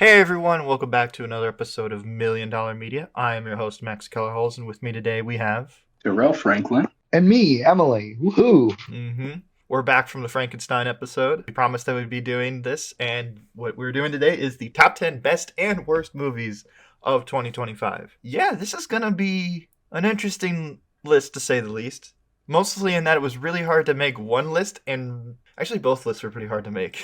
Hey everyone, welcome back to another episode of Million Dollar Media. I am your host, Max Kellerholz, and with me today we have. Terrell Franklin. And me, Emily. Woohoo! We're back from the Frankenstein episode. We promised that we'd be doing this, and what we're doing today is the top 10 best and worst movies of 2025. Yeah, this is gonna be an interesting list to say the least. Mostly in that it was really hard to make one list, and actually both lists were pretty hard to make.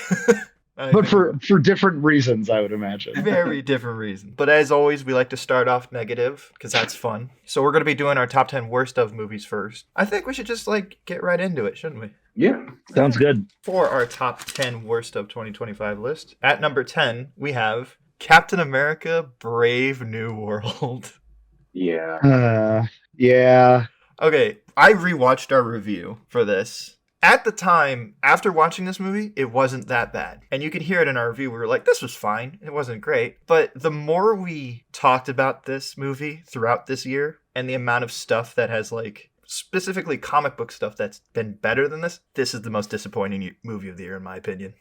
But for different reasons, I would imagine. Very different reasons. But as always, we like to start off negative because that's fun. So we're going to be doing our top 10 worst of movies first. I think we should just get right into it, shouldn't we? Yeah. Sounds good. For our top 10 worst of 2025 list, at number 10, we have Captain America Brave New World. Yeah. Yeah. Okay, I rewatched our review for this. At the time, after watching this movie, it wasn't that bad. And you can hear it in our review. We were like, this was fine. It wasn't great. But the more we talked about this movie throughout this year and the amount of stuff that has specifically comic book stuff that's been better than this is the most disappointing movie of the year, in my opinion.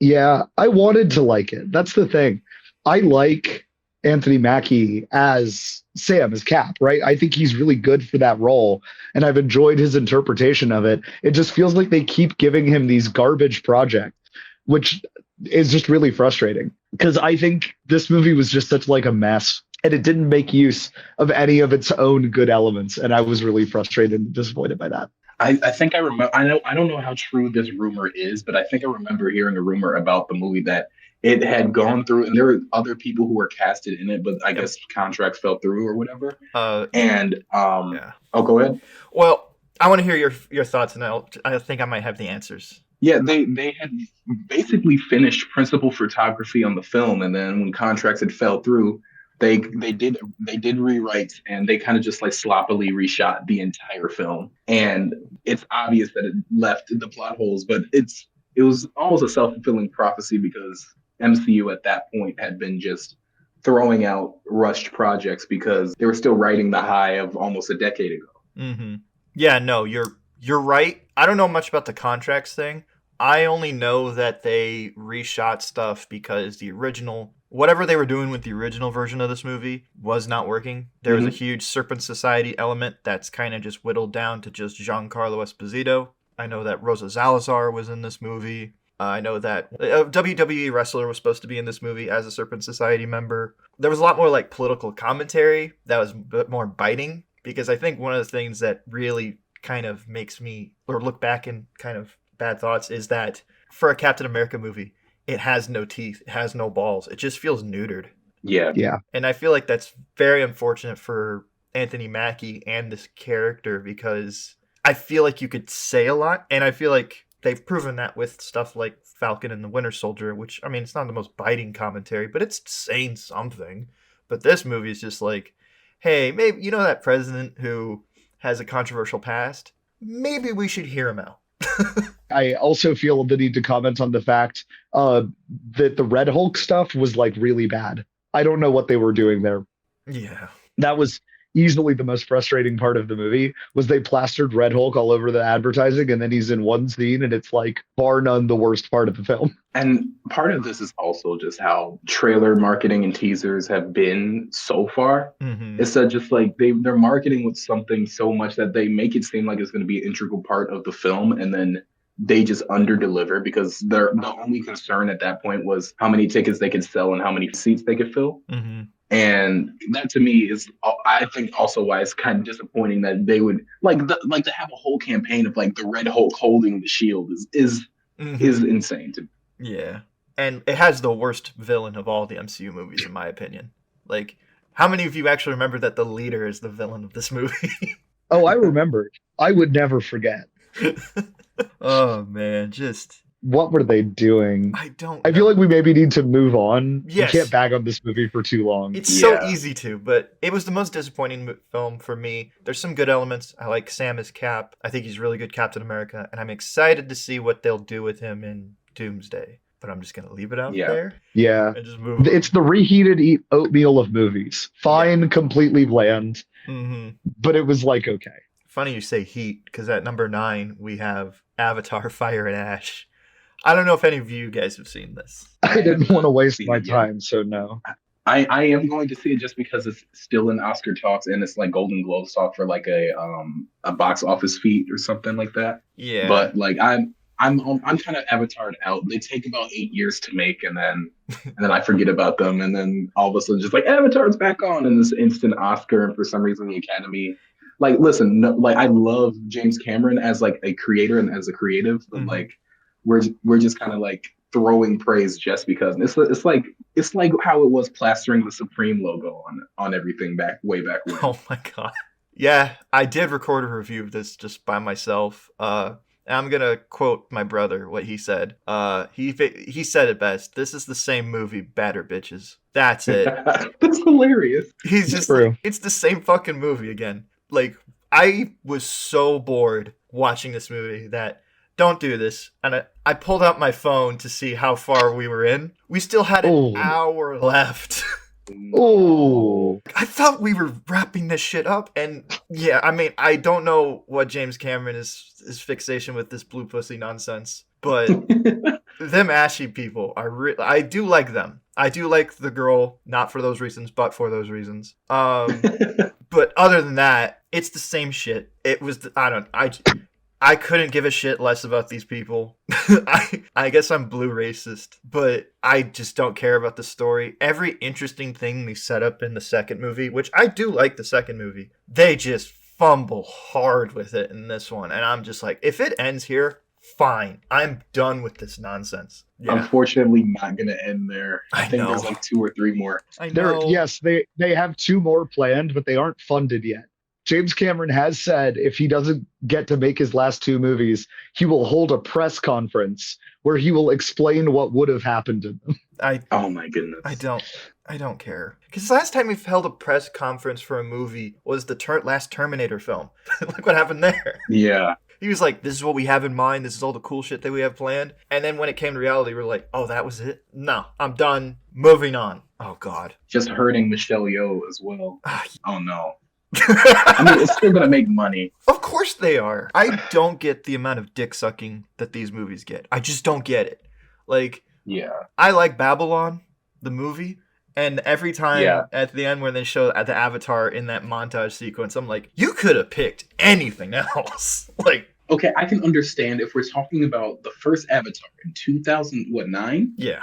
Yeah, I wanted to like it. That's the thing. I like Anthony Mackie as Sam, as Cap, right? I think he's really good for that role, and I've enjoyed his interpretation of it. It just feels like they keep giving him these garbage projects, which is just really frustrating because I think this movie was just such a mess, and it didn't make use of any of its own good elements, and I was really frustrated and disappointed by that. I think I remember. I don't know how true this rumor is, but I think I remember hearing a rumor about the movie that it had gone through, and there were other people who were casted in it, but I guess contracts fell through or whatever. Yeah. Oh, go ahead. Well, I want to hear your thoughts, and I think I might have the answers. Yeah, they had basically finished principal photography on the film, and then when contracts had fell through, they did rewrites, and they kind of just sloppily reshot the entire film. And it's obvious that it left the plot holes, but it was almost a self-fulfilling prophecy because MCU at that point had been just throwing out rushed projects because they were still riding the high of almost a decade ago. Mm-hmm. Yeah, no, you're right. I don't know much about the contracts thing. I only know that they reshot stuff because the original, whatever they were doing with the original version of this movie was not working. There was a huge Serpent Society element that's kind of just whittled down to just Giancarlo Esposito. I know that Rosa Salazar was in this movie. I know that a WWE wrestler was supposed to be in this movie as a Serpent Society member. There was a lot more political commentary that was a bit more biting, because I think one of the things that really kind of makes me look back in kind of bad thoughts is that for a Captain America movie, it has no teeth, it has no balls. It just feels neutered. Yeah. Yeah. And I feel like that's very unfortunate for Anthony Mackie and this character, because I feel like you could say a lot, and I feel like they've proven that with stuff like Falcon and the Winter Soldier, which, I mean, it's not the most biting commentary, but it's saying something. But this movie is just hey, maybe, you know, that president who has a controversial past? Maybe we should hear him out. I also feel the need to comment on the fact that the Red Hulk stuff was really bad. I don't know what they were doing there. Yeah. That was easily the most frustrating part of the movie, was they plastered Red Hulk all over the advertising, and then he's in one scene, and it's bar none the worst part of the film. And part of this is also just how trailer marketing and teasers have been so far. Mm-hmm. It's that just they're marketing with something so much that they make it seem like it's going to be an integral part of the film, and then they just underdeliver because the only concern at that point was how many tickets they could sell and how many seats they could fill. Mm-hmm. And that to me is, I think, also why it's kind of disappointing that they would to have a whole campaign of the Red Hulk holding the shield is insane to me. Yeah. And it has the worst villain of all the MCU movies, in my opinion. How many of you actually remember that the leader is the villain of this movie? Oh, I remember. I would never forget. Oh, man. Just... what were they doing? I don't know. I feel like we maybe need to move on. Yes. You can't bag on this movie for too long. It's so easy to, but it was the most disappointing film for me. There's some good elements. I like Sam as Cap. I think he's really good Captain America, and I'm excited to see what they'll do with him in Doomsday. But I'm just going to leave it out there. Yeah. And just move on. It's the reheated oatmeal of movies. Fine, completely bland. Mm-hmm. But it was okay. Funny you say heat, because at number 9, we have Avatar Fire and Ash. I don't know if any of you guys have seen this. I didn't want to waste seen my it yet. time, so no. I am going to see it just because it's still in Oscar talks and it's like Golden Globes talk for like a box office feat or something like that. Yeah. But like I'm kind of Avatared out. They take about 8 years to make, and then I forget about them, and then all of a sudden just like Avatar's back on in this instant Oscar, and for some reason the Academy. Like, listen, no, like I love James Cameron as like a creator and as a creative, but like we're just kind of like throwing praise just because. And it's like how it was plastering the Supreme logo on everything way back when. Oh my god. Yeah, I did record a review of this just by myself. I'm gonna quote my brother what he said. He said it best. This is the same movie, Badder Bitches. That's it. That's hilarious. He's just like, it's the same fucking movie again. Like, I was so bored watching this movie that don't do this. And I pulled out my phone to see how far we were in. We still had an hour left. Oh, I thought we were wrapping this shit up, and yeah, I mean, I don't know what James Cameron is fixation with this blue pussy nonsense, but them ashy people are I do like them. I do like the girl, not for those reasons, but for those reasons. But other than that, it's the same shit. It was I couldn't give a shit less about these people. I guess I'm blue racist, but I just don't care about the story. Every interesting thing they set up in the second movie, which I do like the second movie, they just fumble hard with it in this one. And I'm just like, if it ends here, fine. I'm done with this nonsense. Yeah. Unfortunately, not going to end there. I think there's like 2 or 3 more. I know. Yes, they have 2 more planned, but they aren't funded yet. James Cameron has said if he doesn't get to make his last 2 movies, he will hold a press conference where he will explain what would have happened to them. Oh my goodness. I don't care. Because last time we've held a press conference for a movie was the last Terminator film. Look what happened there. Yeah. He was like, this is what we have in mind. This is all the cool shit that we have planned. And then when it came to reality, we're like, oh, that was it? No, I'm done. Moving on. Oh, God. Just hurting Michelle Yeoh as well. Oh, no. I mean, it's still gonna make money. Of course they are. I don't get the amount of dick sucking that these movies get. I just don't get it. Like, yeah, I like Babylon, the movie, and every time at the end when they show the Avatar in that montage sequence, I'm like, you could have picked anything else. Like, okay, I can understand if we're talking about the first Avatar in 2009. Yeah.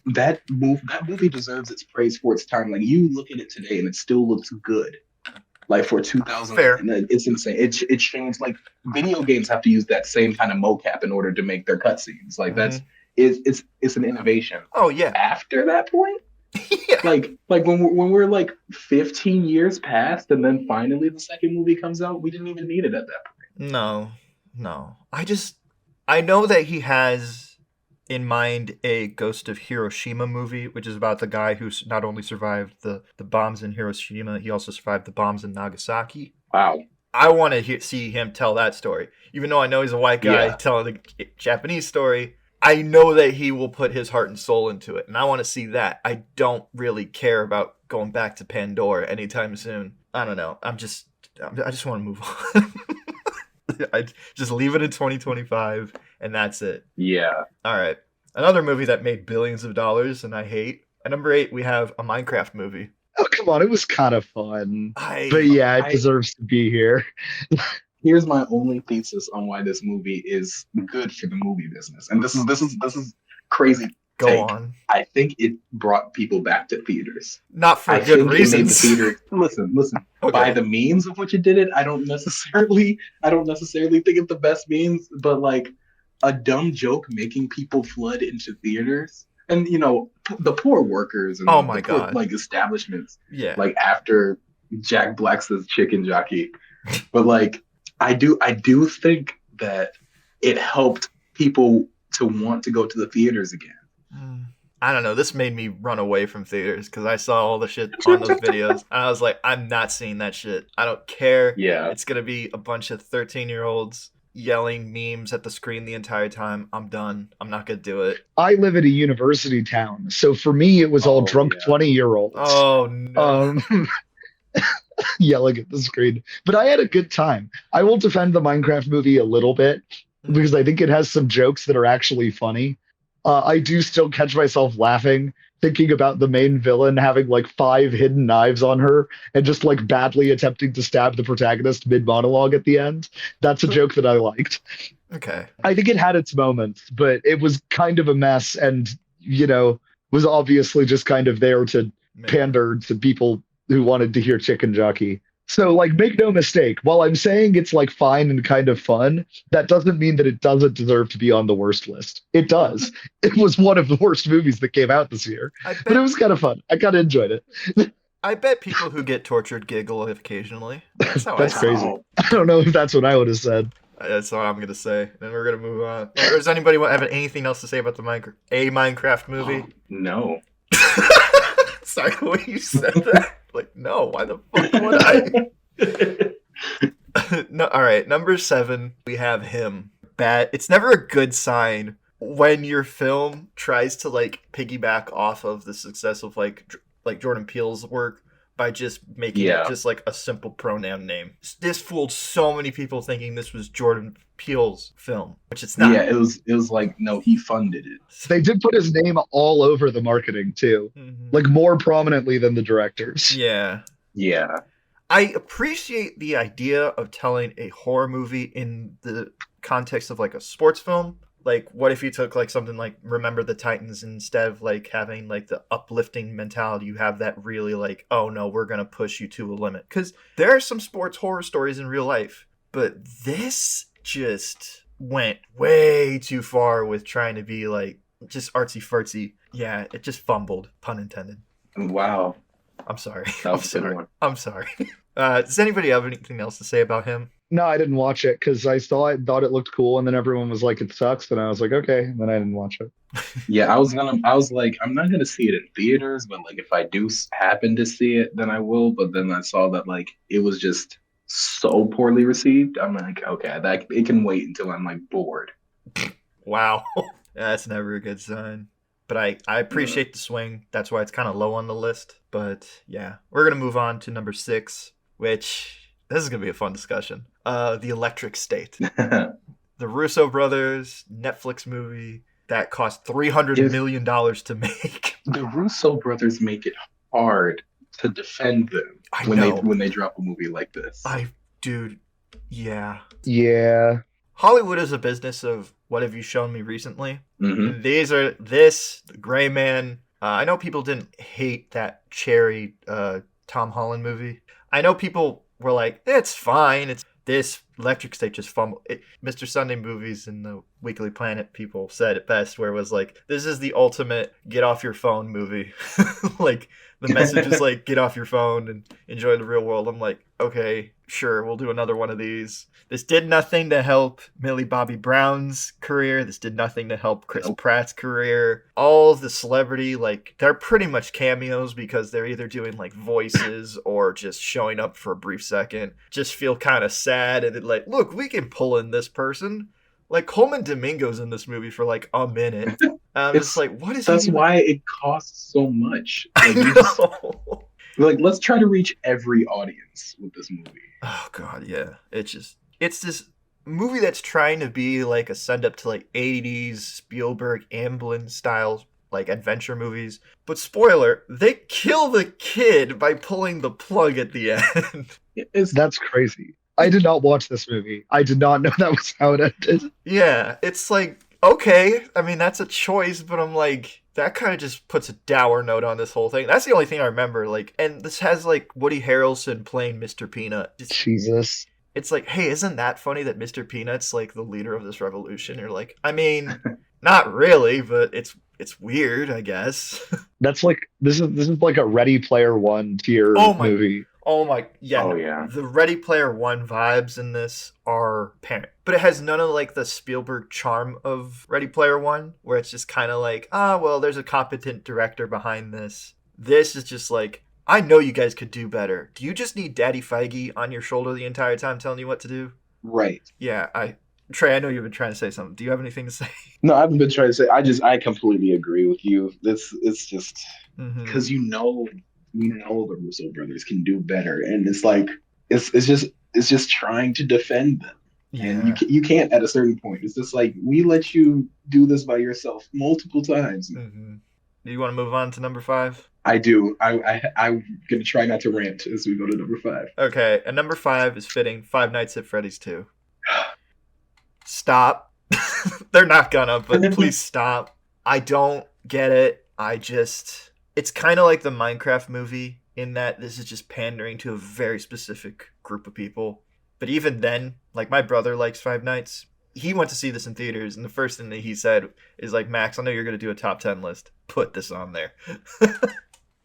That movie deserves its praise for its time. Like, you look at it today and it still looks good. Like, for 2000, fair. It's insane. It changed. Like, video games have to use that same kind of mocap in order to make their cutscenes. Like, it's an innovation. Oh yeah. After that point, yeah. like when we're like 15 years past, and then finally the second movie comes out, we didn't even need it at that point. No. I know that he has in mind a Ghost of Hiroshima movie, which is about the guy who not only survived the bombs in Hiroshima, he also survived the bombs in Nagasaki. Wow. I want to see him tell that story. Even though I know he's a white guy telling the Japanese story, I know that he will put his heart and soul into it, and I want to see that. I don't really care about going back to Pandora anytime soon. I don't know. I just want to move on. I just leave it in 2025, and that's it. Yeah. All right. Another movie that made billions of dollars, and I hate. At number 8, we have a Minecraft movie. Oh, come on. It was kind of fun. But yeah, it deserves to be here. Here's my only thesis on why this movie is good for the movie business. And this is crazy. Go on. I think it brought people back to theaters. Not for good reasons. Listen. Okay. By the means of which it did it, I don't necessarily think it's the best means, but like a dumb joke making people flood into theaters. And the poor workers and God. Like establishments. Yeah. Like after Jack Black says chicken jockey. But like I do think that it helped people to want to go to the theaters again. I don't know. This made me run away from theaters because I saw all the shit on those videos. And I was like, I'm not seeing that shit. I don't care. Yeah. It's going to be a bunch of 13-year-olds yelling memes at the screen the entire time. I'm done. I'm not going to do it. I live in a university town. So for me, it was all drunk 20-year-olds. Oh, no. Yelling at the screen. But I had a good time. I will defend the Minecraft movie a little bit. because I think it has some jokes that are actually funny. I do still catch myself laughing thinking about the main villain having like 5 hidden knives on her and just like badly attempting to stab the protagonist mid monologue at the end. That's a joke that I liked. Okay. I think it had its moments, but it was kind of a mess and, you know, was obviously just kind of there to Man. pander to people who wanted to hear chicken jockey. So, like, make no mistake, while I'm saying it's like fine and kind of fun, that doesn't mean that it doesn't deserve to be on the worst list. It does. It was one of the worst movies that came out this year, I but it bet was kind of fun. I kind of enjoyed it. I bet people who get tortured giggle occasionally. That's how That's I crazy. Wow. I don't know if that's what I would have said. That's what I'm gonna say. Then we're gonna move on. Or does anybody have anything else to say about the Minecraft movie? No. Sorry, when you said that, like, no. Why the fuck would I? No. All right. Number 7, we have him. Bad. It's never a good sign when your film tries to like piggyback off of the success of like Jordan Peele's work by just making it Yeah. just like a simple pronoun name. This fooled so many people thinking this was Jordan Peele's film, which it's not. Yeah, it was like, no, he funded it. They did put his name all over the marketing too, Mhm. like more prominently than the directors. Yeah. Yeah. I appreciate the idea of telling a horror movie in the context of like a sports film. Like, what if you took like something like Remember the Titans instead of like having like the uplifting mentality? You have that really like, oh no, we're gonna push you to a limit. Because there are some sports horror stories in real life, but this just went way too far with trying to be like just artsy fartsy. Yeah, it just fumbled, pun intended. Wow. I'm sorry. That I'm was a good sorry. one. I'm sorry. Does anybody have anything else to say about him? No, I didn't watch it because I saw it, thought it looked cool, and then everyone was like, "It sucks," and I was like, "Okay," and then I didn't watch it. Yeah, I was like, I'm not gonna see it in theaters, but like if I do happen to see it, then I will. But then I saw that like it was just so poorly received. I'm like, okay, that it can wait until I'm like bored. Wow. That's never a good sign. But I appreciate the swing. That's why it's kind of low on the list. But yeah, we're going to move on to number 6, which this is going to be a fun discussion. The Electric State. The Russo brothers Netflix movie that cost $300 million to make. The Russo brothers make it hard to defend them I when know. they drop a movie like this. Dude, yeah. Yeah, Hollywood is a business of what have you shown me recently? Mhm. The Gray Man. I know people didn't hate that Cherry Tom Holland movie. I know people were like, it's fine. It's this Electric State just fumbled. Mr. Sunday Movies and the Weekly Planet people said it best, where it was like, this is the ultimate get off your phone movie. Like the message is like, get off your phone and enjoy the real world. I'm like, okay, sure, we'll do another one of these. This did nothing to help Millie Bobby Brown's career. This did nothing to help Chris Pratt's career. All of the celebrity, like, they're pretty much cameos because they're either doing, like, voices or just showing up for a brief second. Just feel kind of sad and like, look, we can pull in this person. Like, Coleman Domingo's in this movie for, like, a minute. It's like, what is That's he why it costs so much. I Like, you just, know. like, let's try to reach every audience with this movie. Oh, God, yeah. It's this movie that's trying to be like a send up to like 80s Spielberg Amblin style like adventure movies. But spoiler, they kill the kid by pulling the plug at the end. that's crazy. I did not watch this movie. I did not know that was how it ended. Yeah, it's like, okay, I mean, that's a choice, but I'm like, that kind of just puts a dour note on this whole thing. That's the only thing I remember. Like, and this has like Woody Harrelson playing Mr. Peanut. Jesus. It's like, hey, isn't that funny that Mr. Peanut's like the leader of this revolution? You're like, I mean, not really, but it's weird, I guess. That's like this is like a Ready Player One tier movie. Oh my, yeah. Oh, yeah. The Ready Player One vibes in this are apparent, but it has none of like the Spielberg charm of Ready Player One, where it's just kind of like, well, there's a competent director behind this. This is just like, I know you guys could do better. Do you just need Daddy Feige on your shoulder the entire time telling you what to do? Right. Yeah, Trey, I know you've been trying to say something. Do you have anything to say? No, I haven't been trying to say. I completely agree with you. It's just because we know the Russo brothers can do better, and it's like it's just trying to defend them. And Yeah. you can't at a certain point. It's just like we let you do this by yourself multiple times. Mm-hmm. Do you want to move on to number 5? I do. I'm gonna try not to rant as we go to number 5. Okay, and number 5 is fitting. Five Nights at Freddy's 2. Stop. They're not gonna, but please stop. I don't get it. It's kind of like the Minecraft movie in that this is just pandering to a very specific group of people. But even then, like my brother likes Five Nights. He went to see this in theaters, and the first thing that he said is like, Max, I know you're going to do a top 10 list. Put this on there.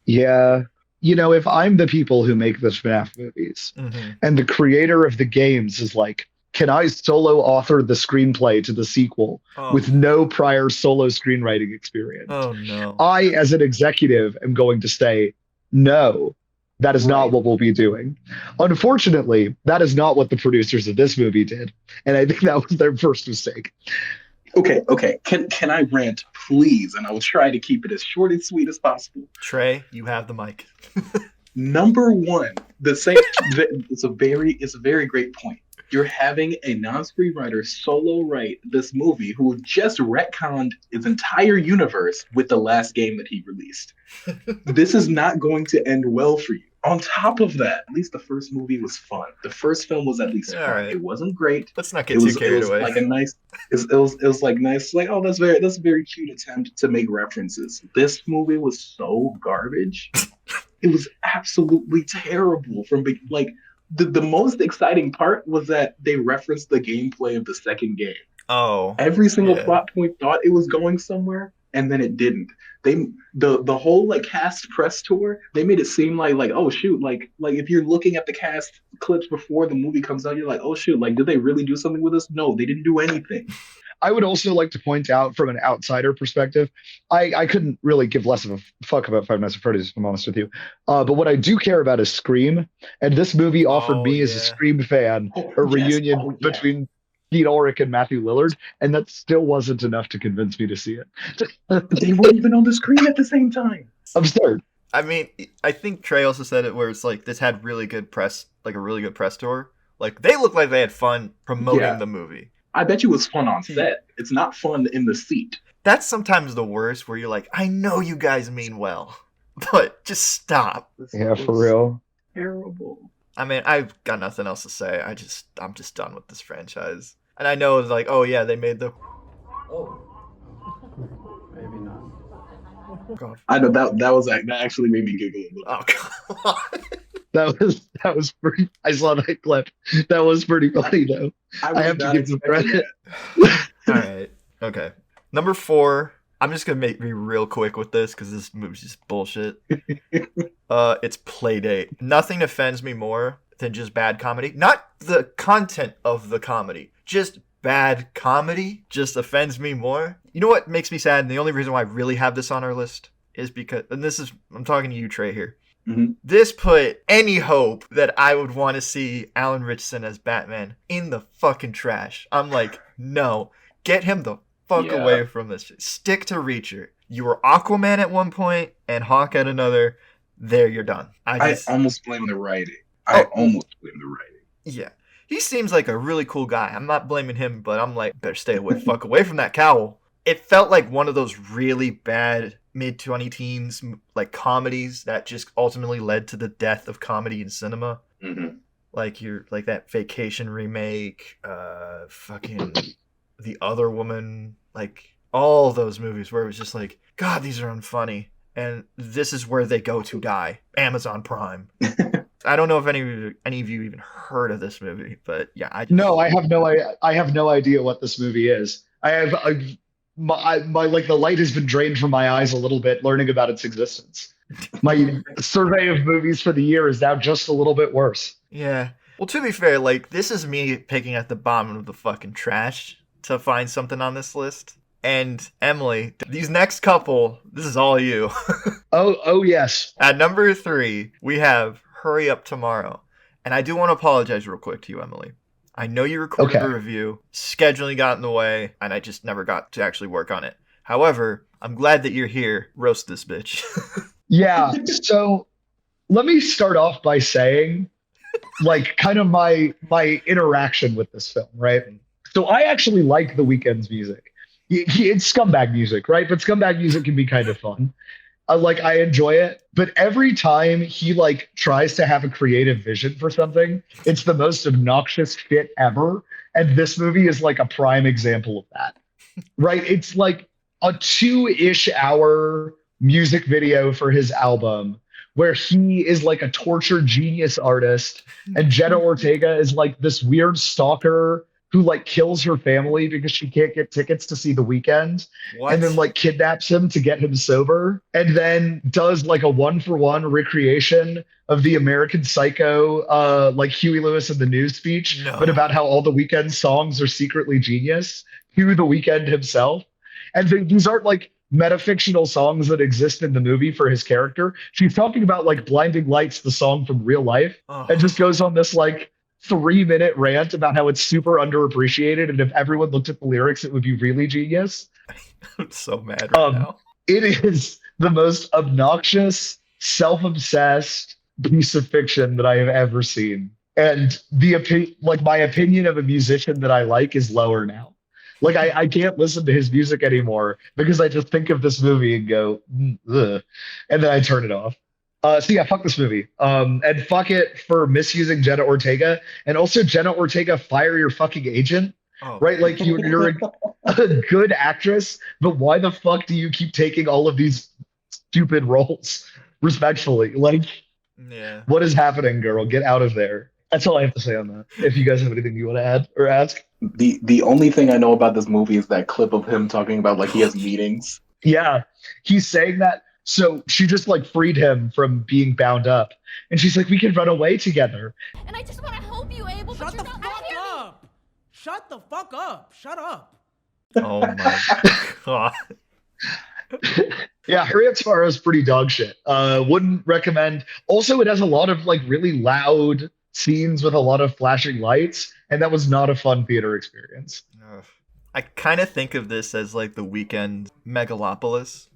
Yeah. If I'm the people who make the FNAF movies Mm-hmm. and the creator of the games is like, can I solo author the screenplay to the sequel with no prior solo screenwriting experience? Oh, no. I, as an executive, am going to say, no, that is not what we'll be doing. Unfortunately, that is not what the producers of this movie did. And I think that was their first mistake. Okay. Can I rant, please? And I will try to keep it as short and sweet as possible. Trey, you have the mic. Number one, it's a very great point. You're having a non-screenwriter solo write this movie who just retconned his entire universe with the last game that he released. This is not going to end well for you. On top of that, at least the first movie was fun. The first film was at least fun. Right. It wasn't great. Let's not get too carried away. Like a nice. It was like nice. Like, oh, that's a very cute attempt to make references. This movie was so garbage. It was absolutely terrible. The most exciting part was that they referenced the gameplay of the second game. Oh. Every single plot point thought it was going somewhere, and then it didn't. The whole like cast press tour, they made it seem like oh shoot, like if you're looking at the cast clips before the movie comes out, you're like, oh shoot, like did they really do something with this? No, they didn't do anything. I would also like to point out from an outsider perspective, I couldn't really give less of a fuck about Five Nights at Freddy's, if I'm honest with you. But what I do care about is Scream. And this movie offered me as a Scream fan a reunion between Pete Ulrich and Matthew Lillard. And that still wasn't enough to convince me to see it. They weren't even on the screen at the same time. Absurd. I mean, I think Trey also said it where it's like this had really good press, like a really good press tour. Like they looked like they had fun promoting the movie. I bet you it was fun on set. It's not fun in the seat. That's sometimes the worst where you're like, I know you guys mean well, but just stop. Yeah, for real. Terrible. I mean, I've got nothing else to say. I'm just done with this franchise. And I know it's like, oh yeah, they made the... Oh. Maybe not. God. I know that actually made me giggle a little. Oh, come on. That was pretty. I saw that clip. That was pretty funny though. I have to give them credit. All right. Okay. Number 4. I'm just gonna be real quick with this because this movie's just bullshit. It's Playdate. Nothing offends me more than just bad comedy. Not the content of the comedy. Just bad comedy just offends me more. You know what makes me sad? And the only reason why I really have this on our list is because, and I'm talking to you, Trey, here. Mm-hmm. This put any hope that I would want to see Alan Ritchson as Batman in the fucking trash. I'm like, no, get him the fuck away from this shit. Stick to Reacher. You were Aquaman at one point and Hawk at another. There, you're done. I almost blame the writing. Yeah. He seems like a really cool guy. I'm not blaming him, but I'm like, better stay fuck away from that cowl. It felt like one of those really bad mid-20-teens like comedies that just ultimately led to the death of comedy in cinema. Mm-hmm. Like that Vacation remake, fucking The Other Woman, like all those movies where it was just like, God, these are unfunny. And this is where they go to die. Amazon Prime. I don't know if any of you even heard of this movie, but yeah, I have no idea what this movie is. My like the light has been drained from my eyes a little bit learning about its existence. My survey of movies for the year is now just a little bit worse. Yeah. Well, to be fair, like this is me picking at the bottom of the fucking trash to find something on this list. And Emily, these next couple, this is all you. Oh yes. At number 3, we have Hurry Up Tomorrow. And I do want to apologize real quick to you, Emily. I know you recorded the review, scheduling got in the way, and I just never got to actually work on it. However, I'm glad that you're here. Roast this bitch. Yeah, so let me start off by saying like kind of my interaction with this film, right? So I actually like The Weeknd's music. It's scumbag music, right? But scumbag music can be kind of fun. I enjoy it, but every time he like tries to have a creative vision for something, it's the most obnoxious shit ever. And this movie is like a prime example of that, right? It's like a 2-ish hour music video for his album where he is like a tortured genius artist, and Jenna Ortega is like this weird stalker who like kills her family because she can't get tickets to see The Weeknd, and then What? like kidnaps him to get him sober, and then does like a 1-for-1 recreation of the American Psycho, like Huey Lewis in the News speech, No. but about how all The Weeknd songs are secretly genius to The Weeknd himself. And these aren't like metafictional songs that exist in the movie for his character. She's talking about like Blinding Lights, the song from real life, Oh, and just goes on this like 3-minute rant about how it's super underappreciated, and if everyone looked at the lyrics, it would be really genius. I'm so mad right Um, now. It is the most obnoxious, self-obsessed piece of fiction that I have ever seen. And like my opinion of a musician that I like is lower now. Like I can't listen to his music anymore because I just think of this movie and go, ugh, and then I turn it off. So yeah, fuck this movie. And fuck it for misusing Jenna Ortega. And also Jenna Ortega, fire your fucking agent, Oh, right? Like you're a good actress, but why the fuck do you keep taking all of these stupid roles? Respectfully, like yeah. what is happening, girl? Get out of there. That's all I have to say on that. If you guys have anything you want to add or ask. The only thing I know about this movie is that clip of him talking about like he has meetings. Yeah, he's saying that. So she just like freed him from being bound up. And she's like, we can run away together. And I just want to help you, Abel, but Shut you're the not fuck hear me. up! Shut the fuck up! Shut up! Oh my god. Yeah, Hurry Up Tomorrow is pretty dog shit. Wouldn't recommend. Also, it has a lot of like really loud scenes with a lot of flashing lights, and that was not a fun theater experience. Ugh. I kind of think of this as like the Weekend Megalopolis.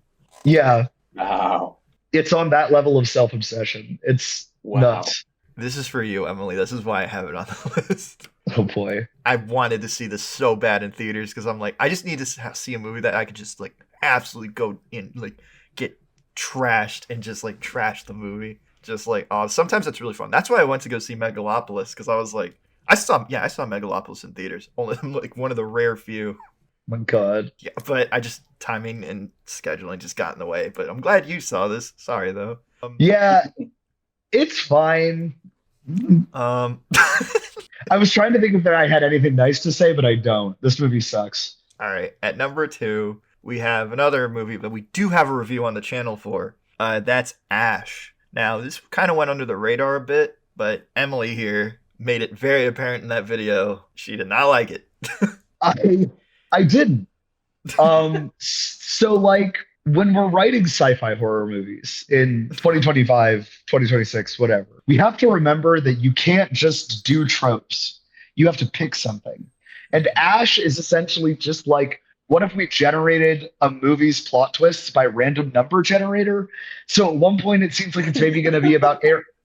Yeah, Wow. it's on that level of self-obsession. It's Wow. nuts. This is for you, Emily. This is why I have it on the list. Oh boy. I wanted to see this so bad in theaters because I'm like, I just need to see a movie that I could just like absolutely go in, like get trashed and just like trash the movie. Just like, oh, sometimes it's really fun. That's why I went to go see Megalopolis because I was like, I saw Megalopolis in theaters. Only like one of the rare few. My God. Yeah, but I just timing and scheduling just got in the way. But I'm glad you saw this. Sorry though. Yeah, it's fine. Um. I was trying to think if I had anything nice to say, but I don't. This movie sucks. All right. At number 2, we have another movie that we do have a review on the channel for. That's Ash. Now, this kind of went under the radar a bit, but Emily here made it very apparent in that video she did not like it. I didn't. So like when we're writing sci-fi horror movies in 2025, 2026, whatever, we have to remember that you can't just do tropes. You have to pick something. And Ash is essentially just like, what if we generated a movie's plot twists by random number generator? So at one point it seems like it's maybe going to be about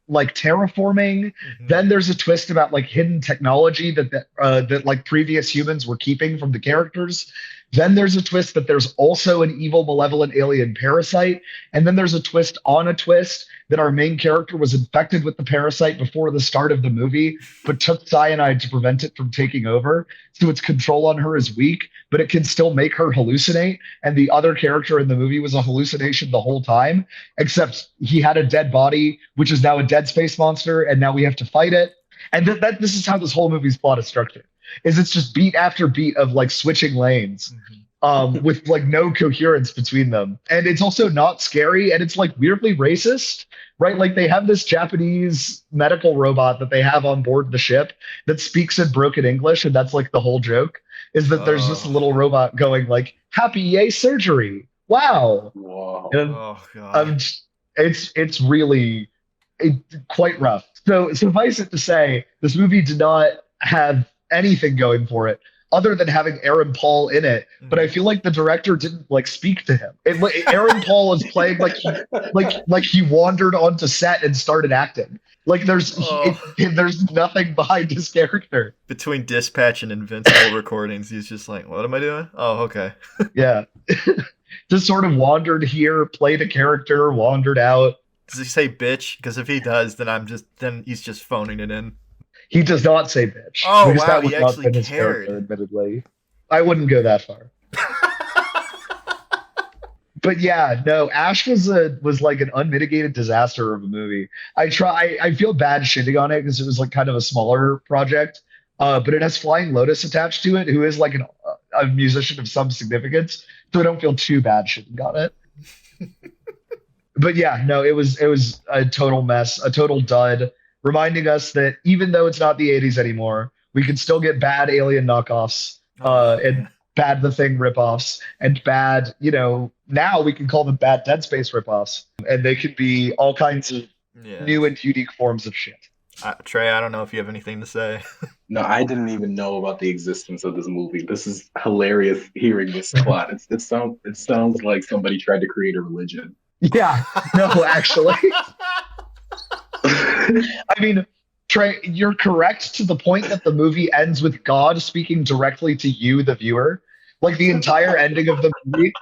like terraforming. Mhm. Then there's a twist about like hidden technology that like previous humans were keeping from the characters. Then there's a twist that there's also an evil, malevolent alien parasite. And then there's a twist on a twist that our main character was infected with the parasite before the start of the movie, but took cyanide to prevent it from taking over. So its control on her is weak, but it can still make her hallucinate. And the other character in the movie was a hallucination the whole time, except he had a dead body, which is now a dead space monster, and now we have to fight it. And this is how this whole movie's plot is structured. Is it's just beat after beat of like switching lanes, with like no coherence between them. And it's also not scary, and it's like weirdly racist, right? Like they have this Japanese medical robot that they have on board the ship that speaks in broken English, and that's like the whole joke is that there's this little robot going like, happy yay surgery. Wow. Whoa. And Oh god. it's really quite rough. So suffice it to say, this movie did not have anything going for it other than having Aaron Paul in it. But I feel like the director didn't like speak to him. Aaron Paul is playing like he wandered onto set and started acting. Like Oh. there's nothing behind his character. Between Dispatch and Invincible recordings, he's just like, what am I doing? Oh, okay. Yeah. Just sort of wandered here, played a character, wandered out. Does he say bitch? Because if he does, then he's just phoning it in. He does not say bitch. Oh, because wow, that would he not actually fit his cared. character, admittedly. I wouldn't go that far. But yeah, no, Ash was like an unmitigated disaster of a movie. I feel bad shitting on it because it was like kind of a smaller project. But it has Flying Lotus attached to it, who is like a musician of some significance. So I don't feel too bad shitting on it. But yeah, no, it was a total mess, a total dud, reminding us that even though it's not the 80s anymore, we can still get bad Alien knockoffs, and bad The Thing ripoffs, and bad, now we can call them bad Dead Space ripoffs, and they could be all kinds of Yeah. new and unique forms of shit. Trey, I don't know if you have anything to say. No, I didn't even know about the existence of this movie. This is hilarious hearing this plot. It sounds like somebody tried to create a religion. Yeah, no, actually. I mean, Trey, you're correct to the point that the movie ends with God speaking directly to you, the viewer. Like the entire ending of the movie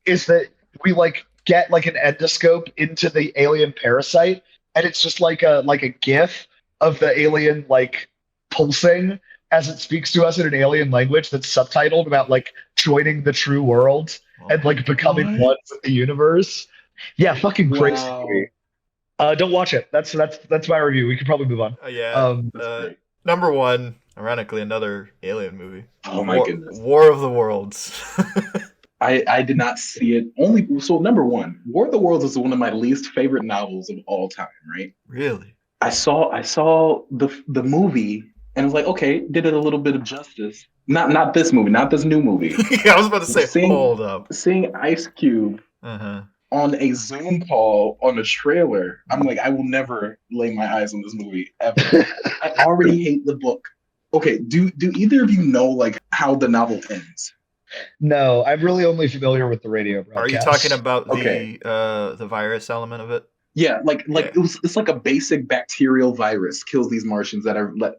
is that we like get like an endoscope into the alien parasite, and it's just like a GIF of the alien like pulsing as it speaks to us in an alien language that's subtitled about like joining the true world and like becoming What? one with the universe. Yeah, fucking crazy Wow. movie. Don't watch it. That's my review. We could probably move on. Yeah. That's great. Number one, ironically, another alien movie. Oh my goodness. War of the Worlds. I did not see it. So number one, War of the Worlds is one of my least favorite novels of all time, right? Really? I saw the movie and I was like, okay, did it a little bit of justice. Not this movie, not this new movie. Yeah, I was about to say, hold up. Seeing Ice Cube Uh-huh. on a Zoom call on a trailer, I'm like, I will never lay my eyes on this movie ever. I already hate the book. Okay, do either of you know like how the novel ends? No, I'm really only familiar with the radio broadcast. Are you talking about Okay. the virus element of it? Yeah, like Yeah. it's like a basic bacterial virus kills these Martians that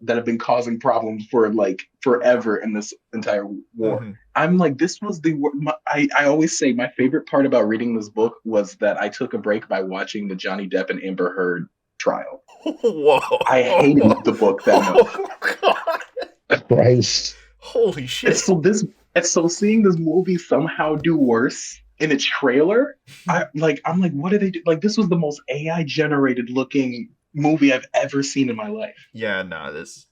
have been causing problems for like forever in this entire war. Mhm. I'm like, this was I always say my favorite part about reading this book was that I took a break by watching the Johnny Depp and Amber Heard trial. Whoa. I hated the book that much. Oh, God. Christ. Holy shit. And so seeing this movie somehow do worse in a trailer, I'm like, what did they do? Like, this was the most AI generated looking movie I've ever seen in my life. Yeah, no, this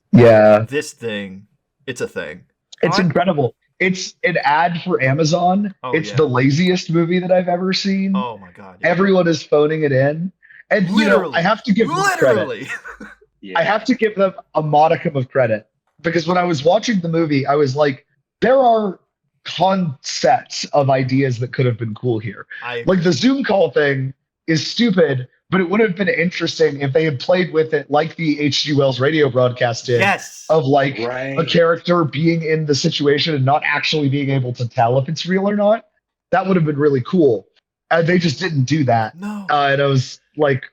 thing, it's a thing. It's incredible. It's an ad for Amazon. Oh, it's yeah. the laziest movie that I've ever seen. Oh my God. Yeah. Everyone is phoning it in. And Literally. I have to give them credit. Literally. Yeah. I have to give them a modicum of credit because when I was watching the movie, I was like, there are concepts of ideas that could have been cool here. Like the Zoom call thing is stupid, but it would have been interesting if they had played with it like the H.G. Wells radio broadcast did. Yes. Of like Right. a character being in the situation and not actually being able to tell if it's real or not. That would have been really cool. And they just didn't do that. No. And I was like,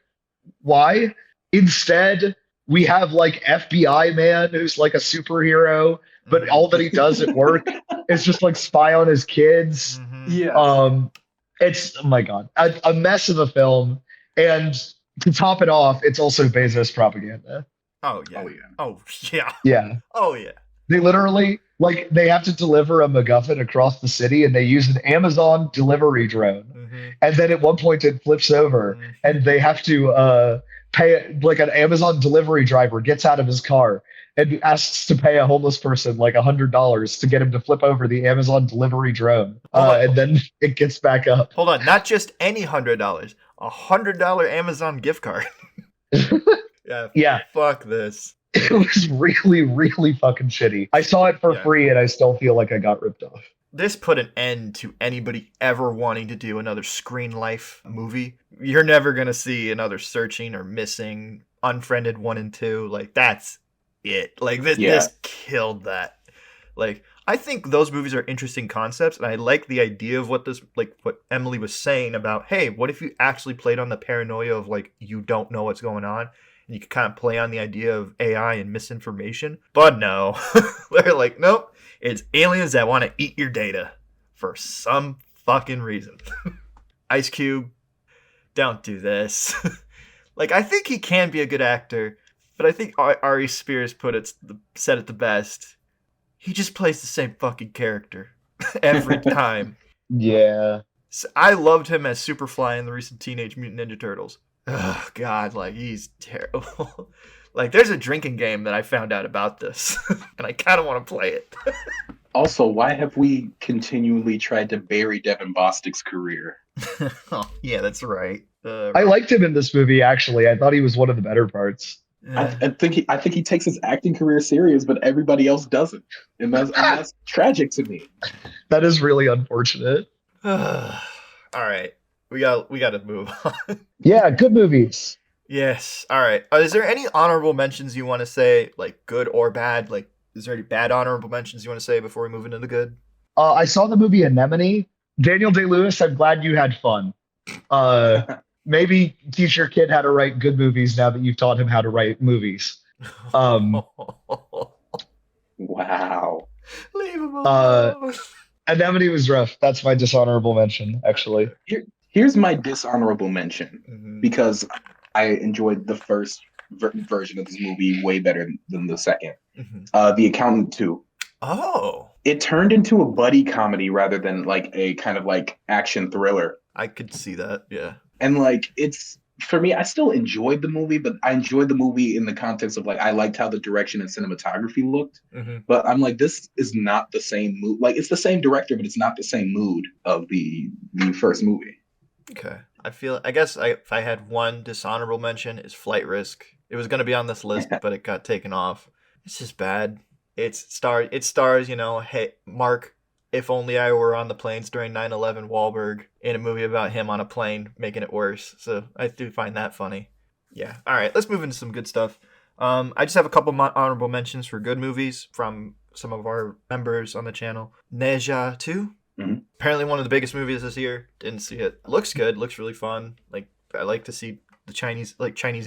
why? Instead, we have like FBI man who's like a superhero, but all that he does at work is just like spy on his kids. Mhm. Yeah. It's, oh my God, a mess of a film. And to top it off, it's also Bezos propaganda. Oh yeah. Oh, yeah. Oh yeah. Yeah. Oh yeah. They literally, like, they have to deliver a MacGuffin across the city and they use an Amazon delivery drone. Mhm. And then at one point it flips over Mhm. and they have to pay, like an Amazon delivery driver gets out of his car and asks to pay a homeless person like $100 to get him to flip over the Amazon delivery drone. And then it gets back up. Hold on, not just any $100, $100 Amazon gift card. Yeah. Yeah. Fuck this. It was really, really fucking shitty. I saw it for Yeah. free and I still feel like I got ripped off. This put an end to anybody ever wanting to do another Screen Life movie. You're never gonna see another Searching or Missing, Unfriended 1 and 2. Like, that's it. Like, this killed that. Like, I think those movies are interesting concepts, and I like the idea of what Emily was saying about, hey, what if you actually played on the paranoia of, like, you don't know what's going on? and you could kind of play on the idea of AI and misinformation. But no, they're like, nope, it's aliens that want to eat your data for some fucking reason. Ice Cube, don't do this. Like, I think he can be a good actor, but I think Ari Spears said it the best. He just plays the same fucking character every time. Yeah. So I loved him as Superfly in the recent Teenage Mutant Ninja Turtles. Oh God, like he's terrible. Like there's a drinking game that I found out about this, and I kind of want to play it. Also, why have we continually tried to bury Devin Bostic's career? Oh, yeah, that's right. I liked him in this movie, actually. I thought he was one of the better parts. I think he takes his acting career serious, but everybody else doesn't, and that's tragic to me. That is really unfortunate. All right, we got to move on. Yeah, good movies. Yes. All right. Is there any honorable mentions you want to say, like good or bad? Like, is there any bad honorable mentions you want to say before we move into the good? I saw the movie Anemone. Daniel Day-Lewis, I'm glad you had fun. Maybe teach your kid how to write good movies now that you've taught him how to write movies. Wow. Leave him alone. Anemone was rough. That's my dishonorable mention, actually. Here's my dishonorable mention, because I enjoyed the first version of this movie way better than the second. The Accountant 2. Oh. It turned into a buddy comedy rather than like a kind of like action thriller. I could see that, yeah. And like it's, for me, I still enjoyed the movie, but I enjoyed the movie in the context of like I liked how the direction and cinematography looked. But I'm like, this is not the same mood. Like it's the same director, but it's not the same mood of the first movie. Okay. I guess if I had one dishonorable mention, is Flight Risk. It was going to be on this list, but it got taken off. It's just bad. It stars, you know, hey, Mark, If Only I Were on the Planes During 9/11 Wahlberg in a movie about him on a plane, making it worse. So I do find that funny. Yeah. All right, let's move into some good stuff. I just have a couple honorable mentions for good movies from some of our members on the channel. Neja 2. Apparently one of the biggest movies this year. Didn't see it. Looks good. Looks really fun. Like I like to see the Chinese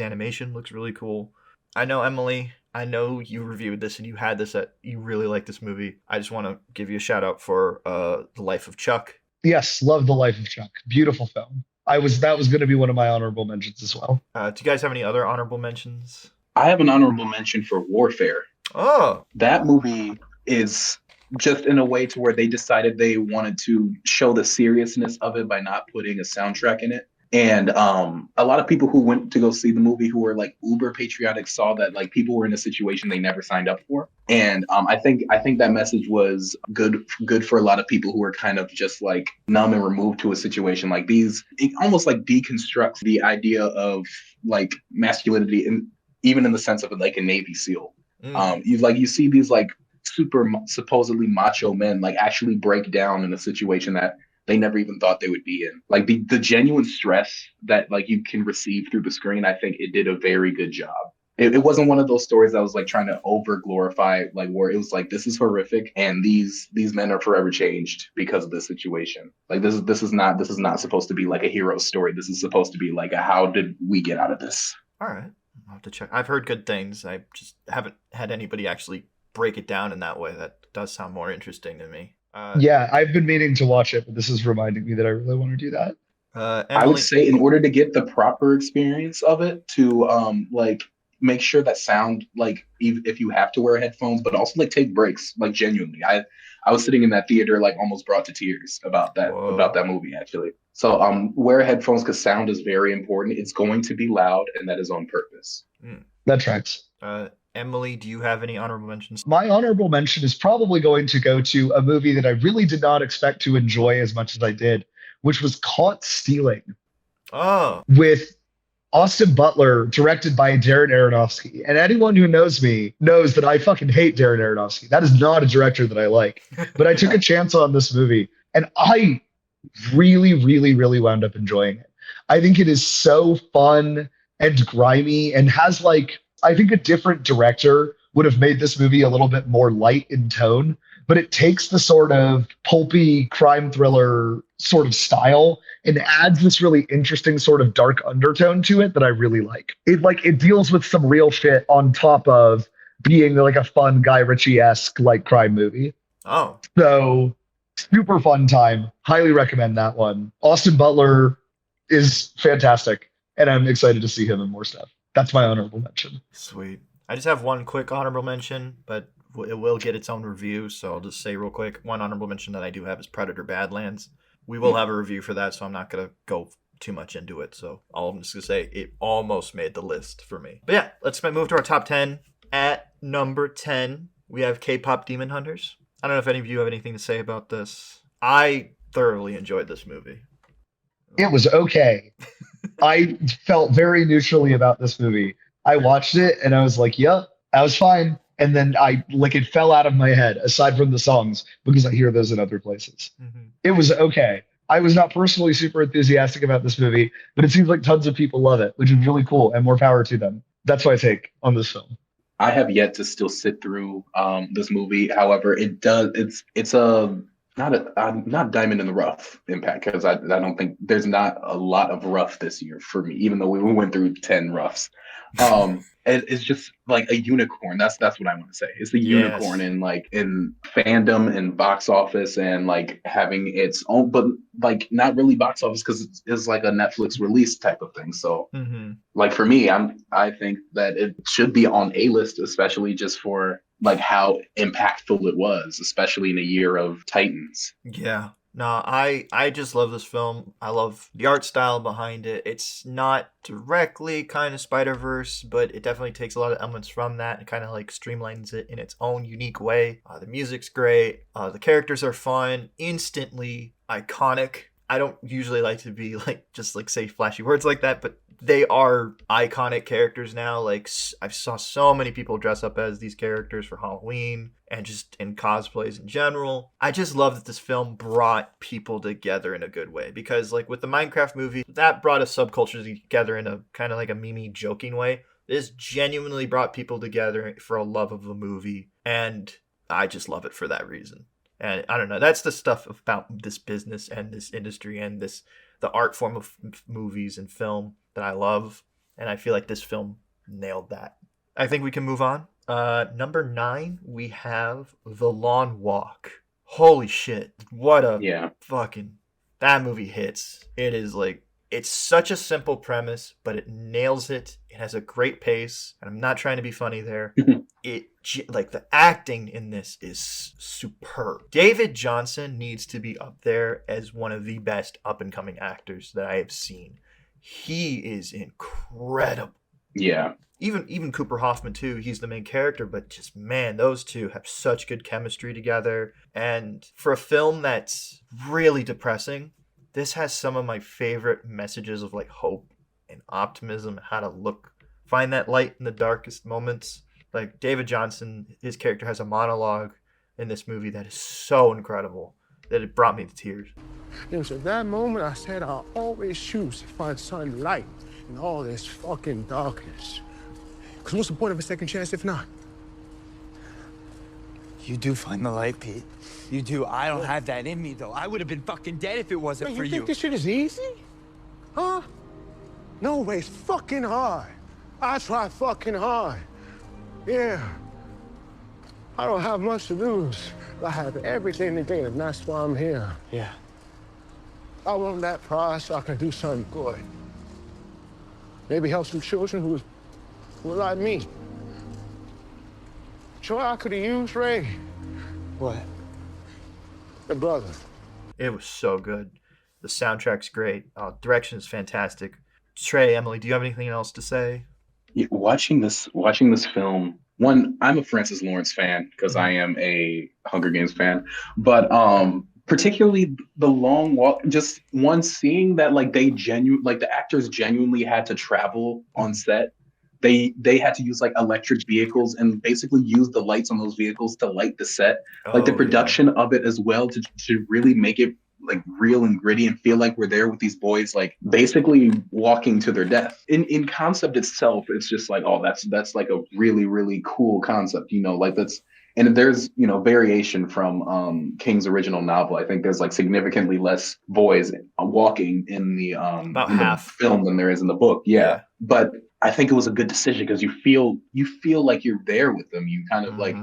animation. Looks really cool. I know, Emily, I know you reviewed this and you had this you really like this movie. I just want to give you a shout out for The Life of Chuck. Yes, love The Life of Chuck. Beautiful film. That was going to be one of my honorable mentions as well. Do you guys have any other honorable mentions? I have an honorable mention for Warfare. Oh. That movie is just in a way to where they decided they wanted to show the seriousness of it by not putting a soundtrack in it. And a lot of people who went to go see the movie who were like uber patriotic saw that like people were in a situation they never signed up for. And I think that message was good for a lot of people who were kind of just like numb and removed to a situation like these. It almost like deconstructs the idea of like masculinity, and even in the sense of like a Navy SEAL. You see these like super supposedly macho men like actually break down in a situation that they never even thought they would be in. Like the genuine stress that like you can receive through the screen, I think it did a very good job. It wasn't one of those stories that was like trying to over glorify like where it was like, this is horrific and these men are forever changed because of this situation. Like this is not supposed to be like a hero story. This is supposed to be like a how did we get out of this? All right. I'll have to check. I've heard good things. I just haven't had anybody actually break it down in that way. That does sound more interesting to me. Yeah, I've been meaning to watch it, but this is reminding me that I really want to do that. I would say in order to get the proper experience of it, to like make sure that sound like if you have to wear headphones, but also like take breaks. Like genuinely, I was sitting in that theater like almost brought to tears about that movie actually. So wear headphones because sound is very important. It's going to be loud, and that is on purpose. That tracks. Emily, do you have any honorable mentions? My honorable mention is probably going to go to a movie that I really did not expect to enjoy as much as I did, which was Caught Stealing. Oh. With Austin Butler, directed by Darren Aronofsky. And anyone who knows me knows that I fucking hate Darren Aronofsky. That is not a director that I like. But I took a chance on this movie, and I really, really, really wound up enjoying it. I think it is so fun and grimy and has like, I think a different director would have made this movie a little bit more light in tone, but it takes the sort of pulpy crime thriller sort of style and adds this really interesting sort of dark undertone to it that I really like. It deals with some real shit on top of being like a fun Guy Ritchie-esque like crime movie. Oh, So super fun time. Highly recommend that one. Austin Butler is fantastic, and I'm excited to see him in more stuff. That's my honorable mention. sweet. I just have one quick honorable mention, but it will get its own review, so I'll just say real quick. One honorable mention that I do have is Predator Badlands. We will have a review for that, so I'm not going to go too much into it. So all I'm just going to say, it almost made the list for me. But yeah, let's move to our top 10. At number 10, we have K-pop Demon Hunters. I don't know if any of you have anything to say about this. I thoroughly enjoyed this movie. It was okay. I felt very neutrally about this movie. I watched it and I was like, yeah, that was fine. And then it fell out of my head aside from the songs because I hear those in other places. Mm-hmm. It was okay. I was not personally super enthusiastic about this movie, but it seems like tons of people love it, which is really cool and more power to them. That's my take on this film. I have yet to still sit through this movie. However, it's not diamond in the rough impact because I don't think there's not a lot of rough this year for me, even though we went through 10 roughs. It's just like a unicorn. That's what I want to say. It's the unicorn in fandom and box office and like having its own, but like not really box office because it's like a Netflix release type of thing. So like for me, I think that it should be on a list, especially just for like how impactful it was, especially in a year of Titans. Yeah. No, I just love this film. I love the art style behind it. It's not directly kind of Spider-Verse, but it definitely takes a lot of elements from that and kind of like streamlines it in its own unique way. The music's great. The characters are fun, instantly iconic. I don't usually like to be like just like say flashy words like that, but they are iconic characters now. Like I saw so many people dress up as these characters for Halloween and just in cosplays in general. I just love that this film brought people together in a good way because like with the Minecraft movie, that brought a subculture together in a kind of like a meme joking way. This genuinely brought people together for a love of a movie, and I just love it for that reason. And I don't know, that's the stuff about this business and this industry and the art form of movies and film that I love. And I feel like this film nailed that. I think we can move on. Number 9, we have The Long Walk. Holy shit. What a fucking... That movie hits. It is like... It's such a simple premise, but it nails it. It has a great pace. And I'm not trying to be funny there. Like the acting in this is superb. David Johnson needs to be up there as one of the best up and coming actors that I have seen. He is incredible. Yeah. Even Cooper Hoffman too. He's the main character, but just man, those two have such good chemistry together. And for a film that's really depressing, this has some of my favorite messages of like hope and optimism, how to find that light in the darkest moments. Like David Johnson, his character has a monologue in this movie that is so incredible that it brought me to tears. It was at that moment I said I'll always choose to find some light in all this fucking darkness. Because what's the point of a second chance if not? You do find the light, Pete. You do. I don't have that in me, though. I would have been fucking dead if it wasn't for You you. think this shit is easy? Huh? No way, it's fucking hard. I try fucking hard. Yeah. I don't have much to lose. I have everything to gain, and that's why I'm here. Yeah. I won that prize so I can do something good. Maybe help some children who were like me. Sure, I could have used Ray. What? The brother. It was so good. The soundtrack's great. Direction is fantastic. Trey, Emily, do you have anything else to say? Yeah, watching this film, one, I'm a Francis Lawrence fan because I am a Hunger Games fan, but particularly The Long Walk, just one seeing that like the actors genuinely had to travel on set. They had to use like electric vehicles and basically use the lights on those vehicles to light the set. Like the production of it as well to really make it like real and gritty and feel like we're there with these boys, like basically walking to their death. In concept itself, it's just like, oh, that's like a really, really cool concept, you know, like And there's, variation from King's original novel. I think there's like significantly less boys walking in the About in the half. film than there is in the book. Yeah. Yeah. But I think it was a good decision because you feel like you're there with them. You kind of like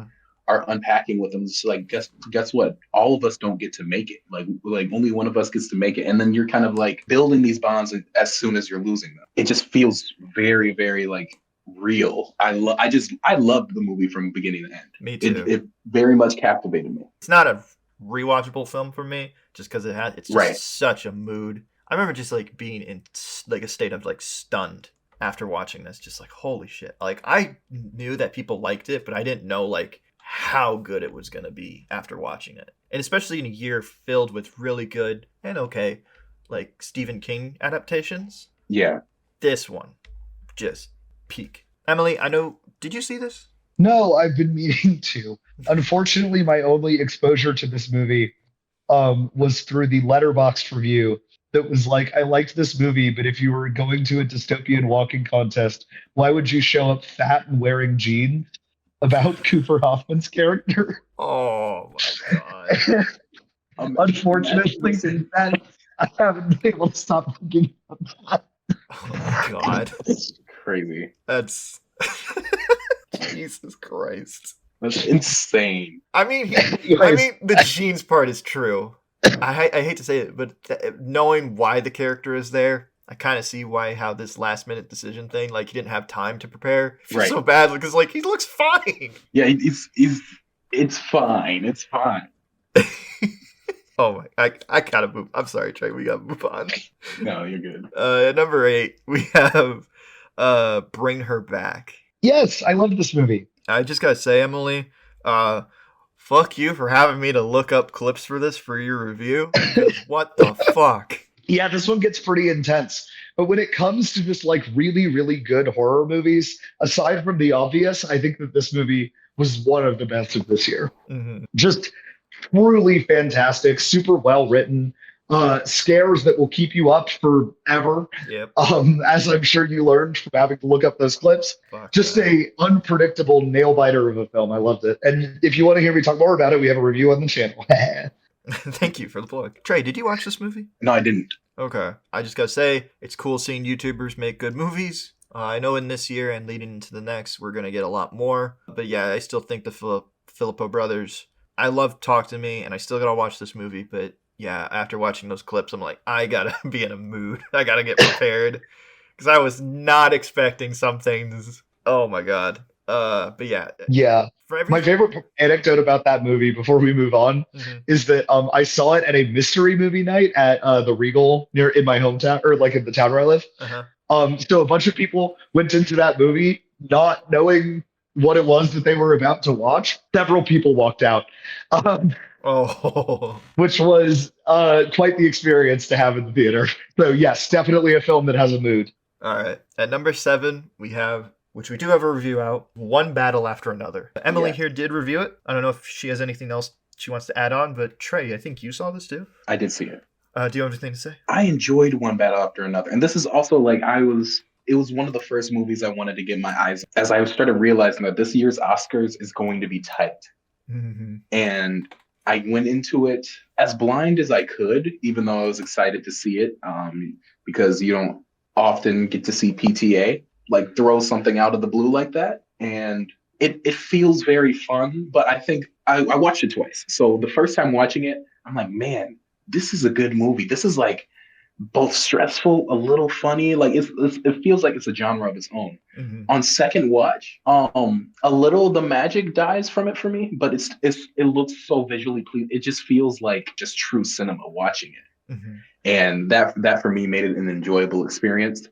are unpacking with them. It's like guess what? All of us don't get to make it. Like only one of us gets to make it. And then you're kind of like building these bonds as soon as you're losing them. It just feels very, very like real. I loved the movie from beginning to end. Me too. It very much captivated me. It's not a rewatchable film for me just because it's just Right. such a mood. I remember just like being in like a state of like stunned after watching this, just like holy shit. Like I knew that people liked it, but I didn't know like how good it was gonna be after watching it. And especially in a year filled with really good and okay like Stephen King adaptations. Yeah. This one just peak. Emily, I know, did you see this? No, I've been meaning to. Unfortunately, my only exposure to this movie was through the Letterboxd review that was like, I liked this movie, but if you were going to a dystopian walking contest, why would you show up fat and wearing jeans? About Cooper Hoffman's character. Oh my god. Unfortunately, since then, I haven't been able to stop thinking about that. Oh my god. That's crazy. That's Jesus Christ. That's insane. I mean, the jeans part is true. I hate to say it, but knowing why the character is there, I kind of see how this last minute decision thing, like he didn't have time to prepare. Right. So bad because like he looks fine. Yeah, it's fine. It's fine. Oh my! I gotta move. I'm sorry, Trey. We gotta move on. No, you're good. At number 8, we have Bring Her Back. Yes, I love this movie. I just gotta say, Emily, fuck you for having me to look up clips for this for your review. What the fuck? Yeah, this one gets pretty intense. But when it comes to just like really, really good horror movies, aside from the obvious, I think that this movie was one of the best of this year. Mm-hmm. Just truly fantastic, super well written, scares that will keep you up forever. Yep. As I'm sure you learned from having to look up those clips. Fuck Just that. a unpredictable nail biter of a film. I loved it. And if you want to hear me talk more about it, we have a review on the channel. Thank you for the plug. Trey, did you watch this movie? No, I didn't. Okay. I just gotta say, it's cool seeing YouTubers make good movies. I know in this year and leading into the next, we're gonna get a lot more. But yeah, I still think the Filippo brothers, I love Talk to Me, and I still gotta watch this movie. But yeah, after watching those clips, I'm like, I gotta be in a mood. I gotta get prepared. Because I was not expecting some things. Oh my god. But yeah. Yeah. My favorite anecdote about that movie before we move on is that I saw it at a mystery movie night at the Regal in my hometown, or like in the town where I live. So a bunch of people went into that movie not knowing what it was that they were about to watch. Several people walked out, which was quite the experience to have in the theater. So yes, definitely a film that has a mood. All right. At number 7, we have, which we do have a review out, One Battle After Another. Emily here did review it. I don't know if she has anything else she wants to add on, but Trey, I think you saw this too. I did see it. Do you have anything to say? I enjoyed One Battle After Another. And this is also like it was one of the first movies I wanted to get my eyes on, as I started realizing that this year's Oscars is going to be tight. Mm-hmm. And I went into it as blind as I could, even though I was excited to see it, because you don't often get to see PTA like throw something out of the blue like that. And it feels very fun, but I think I watched it twice. So the first time watching it, I'm like, man, this is a good movie. This is like both stressful, a little funny. Like it feels like it's a genre of its own. Mm-hmm. On second watch, a little the magic dies from it for me, but it looks so visually pleasing. It just feels like just true cinema watching it. Mm-hmm. And that for me made it an enjoyable experience.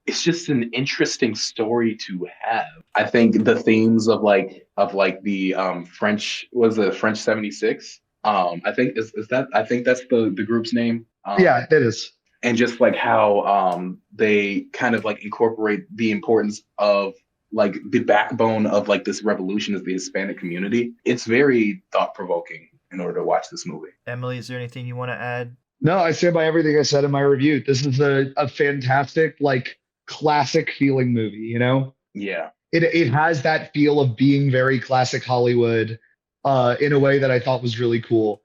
It's just an interesting story to have. I think the themes of the French, was it French 76? I think I think that's the group's name. Yeah, it is. And just like how they kind of like incorporate the importance of like the backbone of like this revolution is the Hispanic community. It's very thought-provoking in order to watch this movie. Emily, is there anything you want to add? No, I stand by everything I said in my review. This is a fantastic, like, classic feeling movie, you know? Yeah. It has that feel of being very classic Hollywood. in a way that I thought was really cool.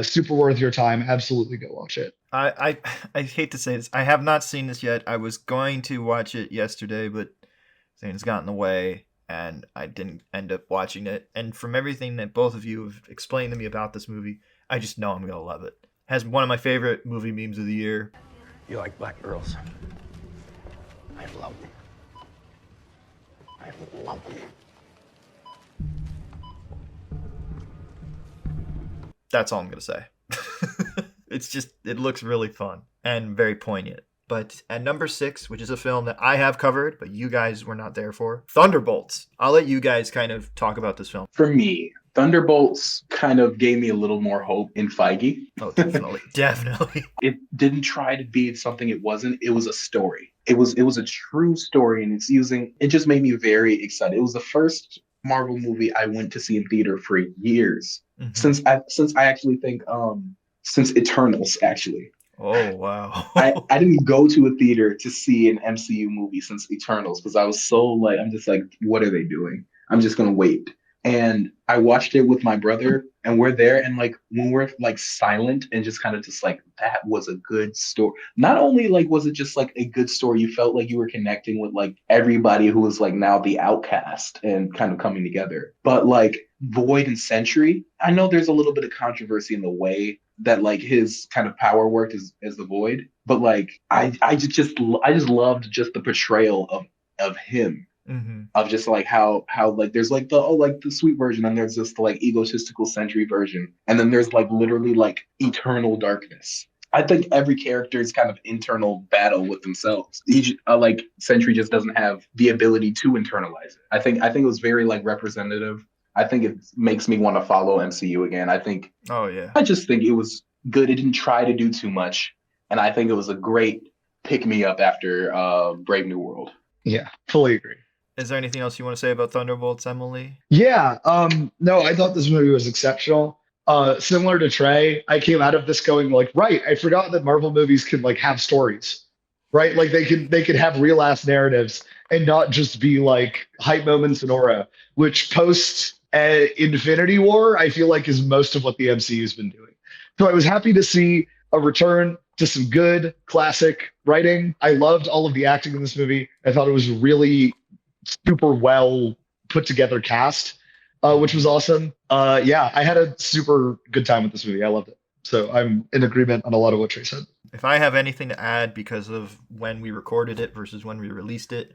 Super worth your time. Absolutely go watch it. I hate to say this. I have not seen this yet. I was going to watch it yesterday, but things got in the way and I didn't end up watching it. And from everything that both of you have explained to me about this movie, I just know I'm going to love it. Has one of my favorite movie memes of the year. You like black girls? I love them. I love them. That's all I'm going to say. It looks really fun and very poignant. But at number 6, which is a film that I have covered, but you guys were not there for, Thunderbolts. I'll let you guys kind of talk about this film. For me, Thunderbolts kind of gave me a little more hope in Feige. Oh, definitely. Definitely. It didn't try to be something it wasn't. It was a story. It was a true story, and it just made me very excited. It was the first Marvel movie I went to see in theater for years. Mm-hmm. Since I actually think since Eternals, actually. Oh, wow. I didn't go to a theater to see an MCU movie since Eternals because I was so like, I'm just like, what are they doing? I'm just going to wait. And I watched it with my brother and we're there. And like, when we're like silent and just kind of just like, that was a good story. Not only like, was it just like a good story, you felt like you were connecting with like everybody who was like now the outcast and kind of coming together. But like Void and Sentry, I know there's a little bit of controversy in the way that like his kind of power worked as the Void, but like I just loved just the portrayal of him. Mm-hmm. Of just like how like there's like the sweet version and there's just the like egotistical Sentry version and then there's like literally like eternal darkness. I think every character is kind of internal battle with themselves. Each like Sentry just doesn't have the ability to internalize it. I think it was very like representative. I think it makes me want to follow MCU again. Oh yeah. I just think it was good. It didn't try to do too much, and I think it was a great pick me up after Brave New World. Yeah, fully agree. Is there anything else you want to say about Thunderbolts, Emily? Yeah, no, I thought this movie was exceptional. Similar to Trey, I came out of this going like, right, I forgot that Marvel movies can like have stories, right? Like they could have real ass narratives and not just be like hype moments and aura, which post Infinity War, I feel like is most of what the MCU has been doing. So I was happy to see a return to some good classic writing. I loved all of the acting in this movie. I thought it was really super well put together cast, which was awesome. Yeah, I had a super good time with this movie. I loved it. So I'm in agreement on a lot of what Trey said. If I have anything to add because of when we recorded it versus when we released it,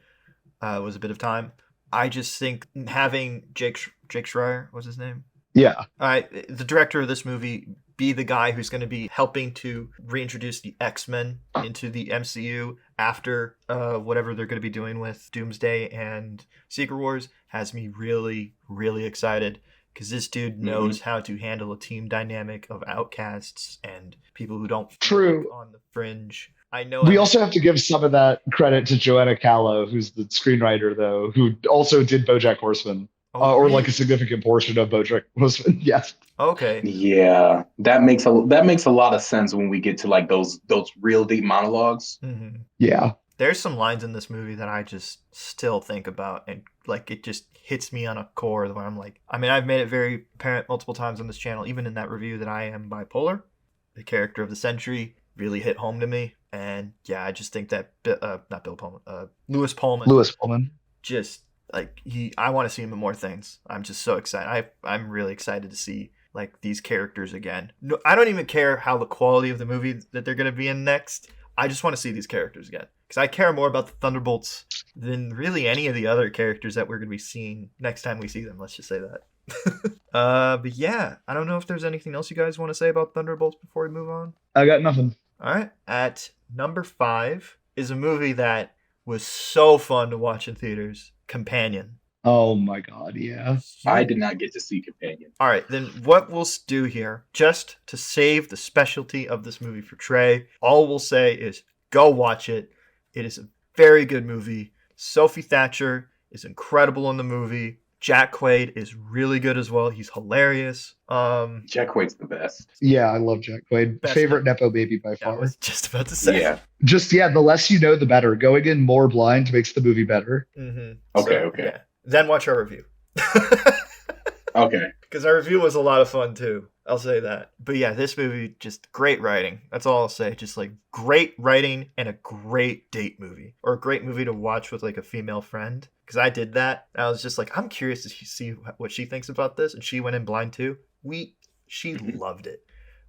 was a bit of time. I just think having Jake Schreier, what's his name? Yeah. The director of this movie, be the guy who's going to be helping to reintroduce the X-Men into the MCU after whatever they're going to be doing with Doomsday and Secret Wars, has me really, really excited because this dude knows how to handle a team dynamic of outcasts and people who don't True. fit on the fringe. I know. We also have to give some of that credit to Joanna Callow, who's the screenwriter, though, who also did BoJack Horseman, or really? like a significant portion of BoJack Horseman. Yes. Okay. Yeah, that makes a lot of sense when we get to like those real deep monologues. Mm-hmm. Yeah. There's some lines in this movie that I just still think about, and like it just hits me on a core where I'm like, I mean, I've made it very apparent multiple times on this channel, even in that review, that I am bipolar. The character of the Sentry really hit home to me, and yeah, I just think that not Bill Pullman, Lewis Pullman, just like I want to see him in more things. I'm just so excited. I'm really excited to see like these characters again. No, I don't even care how the quality of the movie that they're going to be in next. I just want to see these characters again because I care more about the Thunderbolts than really any of the other characters that we're going to be seeing next time we see them. Let's just say that. But yeah, I don't know if there's anything else you guys want to say about Thunderbolts before we move on. I got nothing. All right. At number 5 is a movie that was so fun to watch in theaters, Companion. Oh my God, yeah. I did not get to see Companion. All right, then what we'll do here, just to save the specialty of this movie for Trey, all we'll say is go watch it. It is a very good movie. Sophie Thatcher is incredible in the movie. Jack Quaid is really good as well. He's hilarious. Jack Quaid's the best. Yeah, I love Jack Quaid. Best Favorite Nepo baby by I far. was just about to say. Yeah. The less you know, the better. Going in more blind makes the movie better. Mm-hmm. Okay. Yeah. Then watch our review. Okay. Because our review was a lot of fun too. I'll say that. But yeah, this movie, just great writing. That's all I'll say. Just like great writing and a great date movie, or a great movie to watch with like a female friend. Because I did that. I was just like, I'm curious to see what she thinks about this, and she went in blind too. She loved it.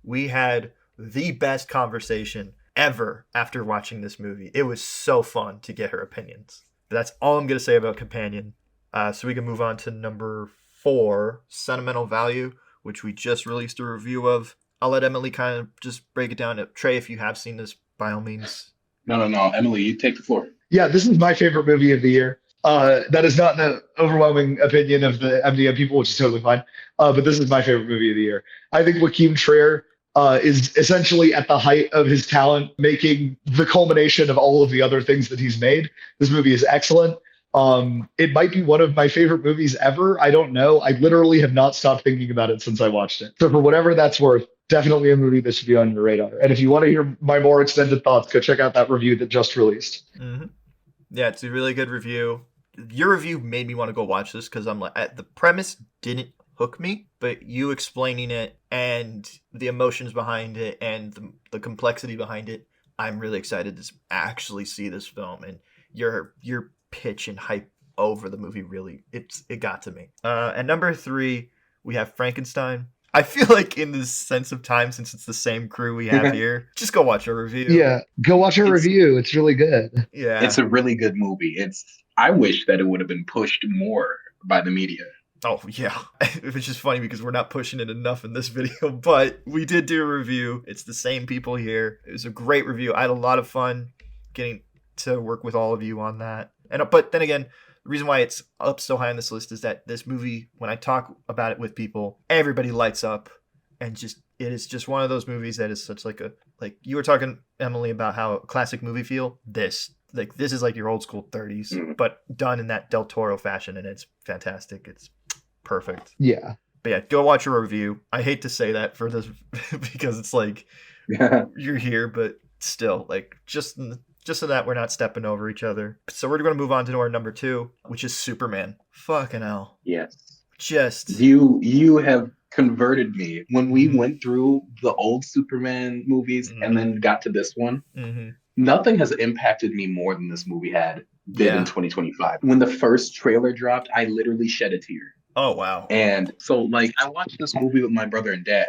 We had the best conversation ever after watching this movie. It was so fun to get her opinions. But that's all I'm gonna say about Companion. So we can move on to number 4, Sentimental Value, which we just released a review of. I'll let Emily kind of just break it down. Trey, if you have seen this, by all means. No. Emily, you take the floor. Yeah, this is my favorite movie of the year. That is not the overwhelming opinion of the MDM people, which is totally fine. But this is my favorite movie of the year. I think Joaquin Trier is essentially at the height of his talent, making the culmination of all of the other things that he's made. This movie is excellent. It might be one of my favorite movies ever. I don't know. I literally have not stopped thinking about it since I watched it. So for whatever that's worth, definitely a movie that should be on your radar. And if you want to hear my more extended thoughts, go check out that review that just released. Mm-hmm. Yeah, it's a really good review. Your review made me want to go watch this because I'm like, the premise didn't hook me, but you explaining it and the emotions behind it and the complexity behind it, I'm really excited to actually see this film. And your pitch and hype over the movie really, it got to me. And number 3, we have Frankenstein. I feel like in the sense of time, since it's the same crew we have here, just go watch our review. Yeah, go watch our review. It's really good. Yeah, it's a really good movie. I wish that it would have been pushed more by the media. Oh, yeah. It's just funny because we're not pushing it enough in this video, but we did do a review. It's the same people here. It was a great review. I had a lot of fun getting to work with all of you on that. But then again, the reason why it's up so high on this list is that this movie, when I talk about it with people, everybody lights up, and it is just one of those movies that is such like you were talking, Emily, about how a classic movie feel. This is like your old school 30s, but done in that Del Toro fashion, and it's fantastic. It's perfect. Yeah. But yeah, go watch a review. I hate to say that for this because it's like you're here, but still, like just so that we're not stepping over each other. So we're going to move on to our number 2, which is Superman. Fucking hell. Yes. Just you have converted me. When we went through the old Superman movies and then got to this one, nothing has impacted me more than this movie did in 2025. When the first trailer dropped, I literally shed a tear. Oh, wow. And so, like, I watched this movie with my brother and dad,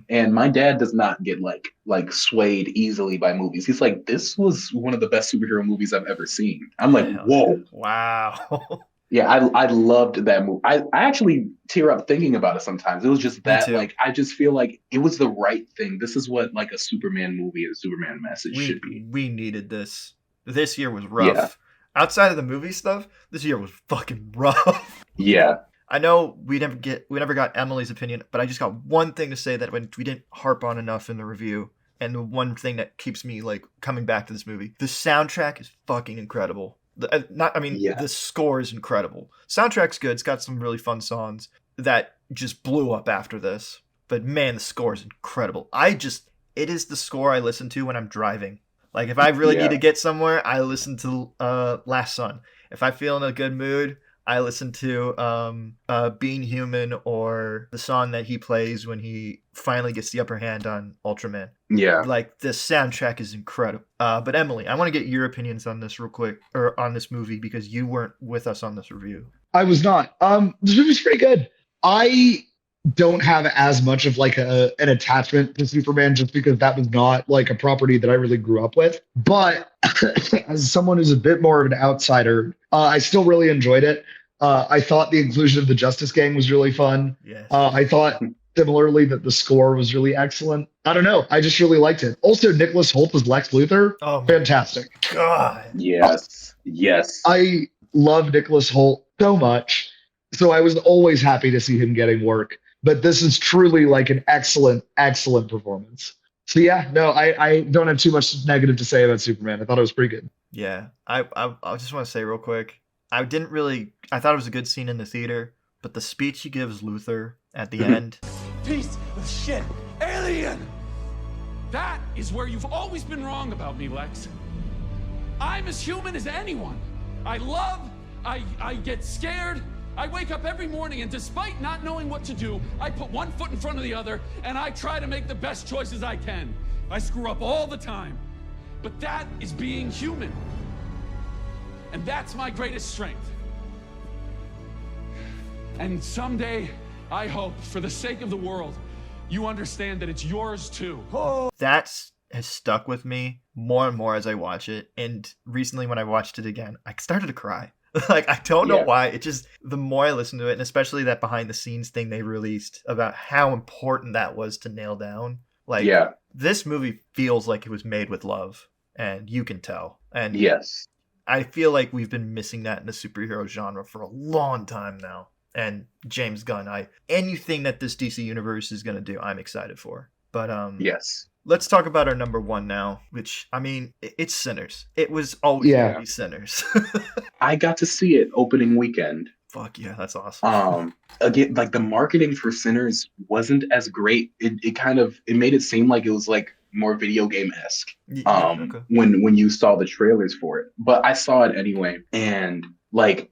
and my dad does not get like swayed easily by movies. He's like, this was one of the best superhero movies I've ever seen. I'm like, whoa. Wow. Yeah, I loved that movie. I actually tear up thinking about it sometimes. It was just that, like, I just feel like it was the right thing. This is what, like, a Superman movie, a Superman message should be. We needed this. This year was rough. Yeah. Outside of the movie stuff, this year was fucking rough. Yeah. I know we never got Emily's opinion, but I just got one thing to say that we didn't harp on enough in the review, and the one thing that keeps me like coming back to this movie. The soundtrack is fucking incredible. The score is incredible. Soundtrack's good. It's got some really fun songs that just blew up after this. But man, the score is incredible. It is the score I listen to when I'm driving. Like if I really need to get somewhere, I listen to Last Sun. If I feel in a good mood, I listen to Being Human, or the song that he plays when he finally gets the upper hand on Ultraman. Yeah. Like, the soundtrack is incredible. But Emily, I want to get your opinions on this real quick, or on this movie, because you weren't with us on this review. I was not. This movie's pretty good. I don't have as much of like an attachment to Superman just because that was not like a property that I really grew up with. But as someone who's a bit more of an outsider, I still really enjoyed it. I thought the inclusion of the Justice Gang was really fun. Yes. I thought similarly that the score was really excellent. I don't know. I just really liked it. Also, Nicholas Hoult as Lex Luthor. Oh, fantastic. God. Yes. Yes. I love Nicholas Hoult so much. So I was always happy to see him getting work. But this is truly like an excellent, excellent performance. So yeah, no, I don't have too much negative to say about Superman. I thought it was pretty good. Yeah. I just want to say real quick, I thought it was a good scene in the theater, but the speech he gives Luthor at the end. Piece of shit. Alien! That is where you've always been wrong about me, Lex. I'm as human as anyone. I love, I get scared, I wake up every morning and despite not knowing what to do, I put one foot in front of the other and I try to make the best choices I can. I screw up all the time. But that is being human. And that's my greatest strength. And someday, I hope, for the sake of the world, you understand that it's yours too. That has stuck with me more and more as I watch it. And recently when I watched it again, I started to cry. Like, I don't know why. It just, the more I listen to it, and especially that behind the scenes thing they released about how important that was to nail down. Like, this movie feels like it was made with love, and you can tell. And yes, I feel like we've been missing that in the superhero genre for a long time now. And James Gunn, anything that this DC universe is going to do, I'm excited for. But yes. Let's talk about our number one now, which, I mean, it's Sinners. It was always going to be Sinners. I got to see it opening weekend. Fuck yeah, that's awesome. Again, like the marketing for Sinners wasn't as great. It made it seem like it was like more video game-esque. When you saw the trailers for it. But I saw it anyway, and like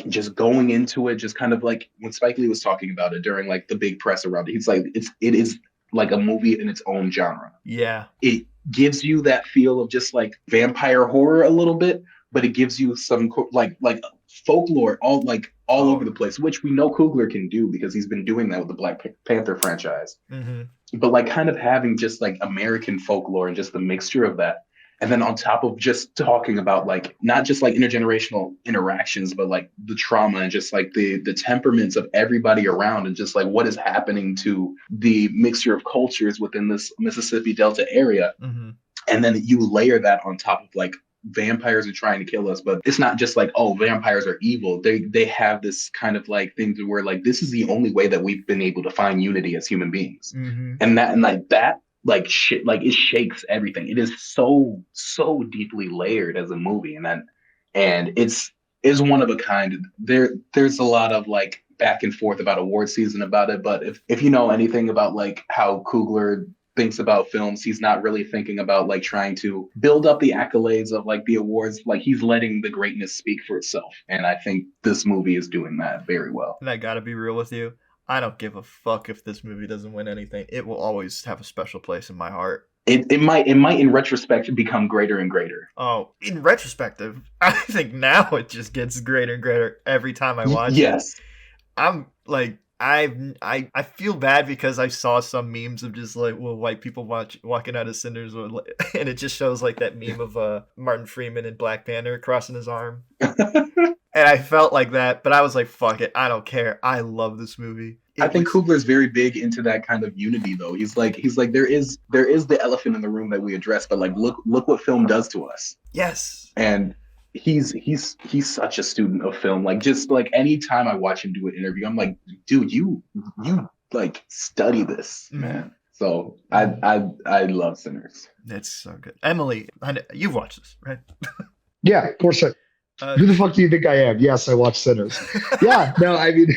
just going into it, just kind of like when Spike Lee was talking about it during like the big press around it, he's like, it is like a movie in its own genre. Yeah. It gives you that feel of just like vampire horror a little bit, but it gives you some like folklore all over the place, which we know Coogler can do because he's been doing that with the Black Panther franchise. Mm-hmm. But like kind of having just like American folklore and just the mixture of that. And then on top of just talking about like not just like intergenerational interactions, but like the trauma and just like the temperaments of everybody around and just like what is happening to the mixture of cultures within this Mississippi Delta area. Mm-hmm. And then you layer that on top of like vampires are trying to kill us, but it's not just like, oh, vampires are evil. They have this kind of like thing to where like this is the only way that we've been able to find unity as human beings. Mm-hmm. And that like shit, like it shakes everything. It is so deeply layered as a movie, and it's one of a kind. There's a lot of like back and forth about award season about it, but if you know anything about like how Coogler thinks about films, he's not really thinking about like trying to build up the accolades of like the awards. Like he's letting the greatness speak for itself, and I think this movie is doing that very well. And I gotta be real with you, I don't give a fuck if this movie doesn't win anything. It will always have a special place in my heart. It might in retrospect become greater and greater. Oh, in retrospective, I think now it just gets greater and greater every time I watch it. Yes. I'm like, I feel bad because I saw some memes of just like, well, white people walking out of Sinners, and it just shows like that meme of Martin Freeman and Black Panther crossing his arm. And I felt like that, but I was like, fuck it, I don't care. I love this movie. I think Coogler's very big into that kind of unity, though. He's like there is the elephant in the room that we address, but like look what film does to us. Yes. And he's such a student of film. Like just like anytime I watch him do an interview, I'm like, dude, you like study this, man. So I love Sinners. It's so good. Emily, you've watched this, right? Yeah, of course. Who the fuck do you think I am? Yes, I watched Sinners. Yeah, no, I mean,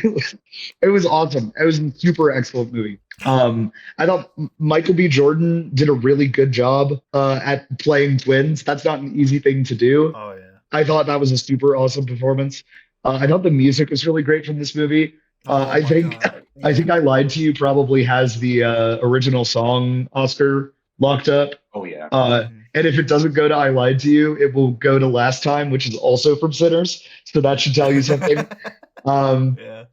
it was awesome. It was a super excellent movie. I thought Michael B. Jordan did a really good job at playing twins. That's not an easy thing to do. Oh yeah. I thought that was a super awesome performance. I thought the music was really great from this movie. I think I Lied to You probably has the original song Oscar locked up. Oh yeah. And if it doesn't go to I Lied to You, it will go to Last Time, which is also from Sinners. So that should tell you something. Yeah.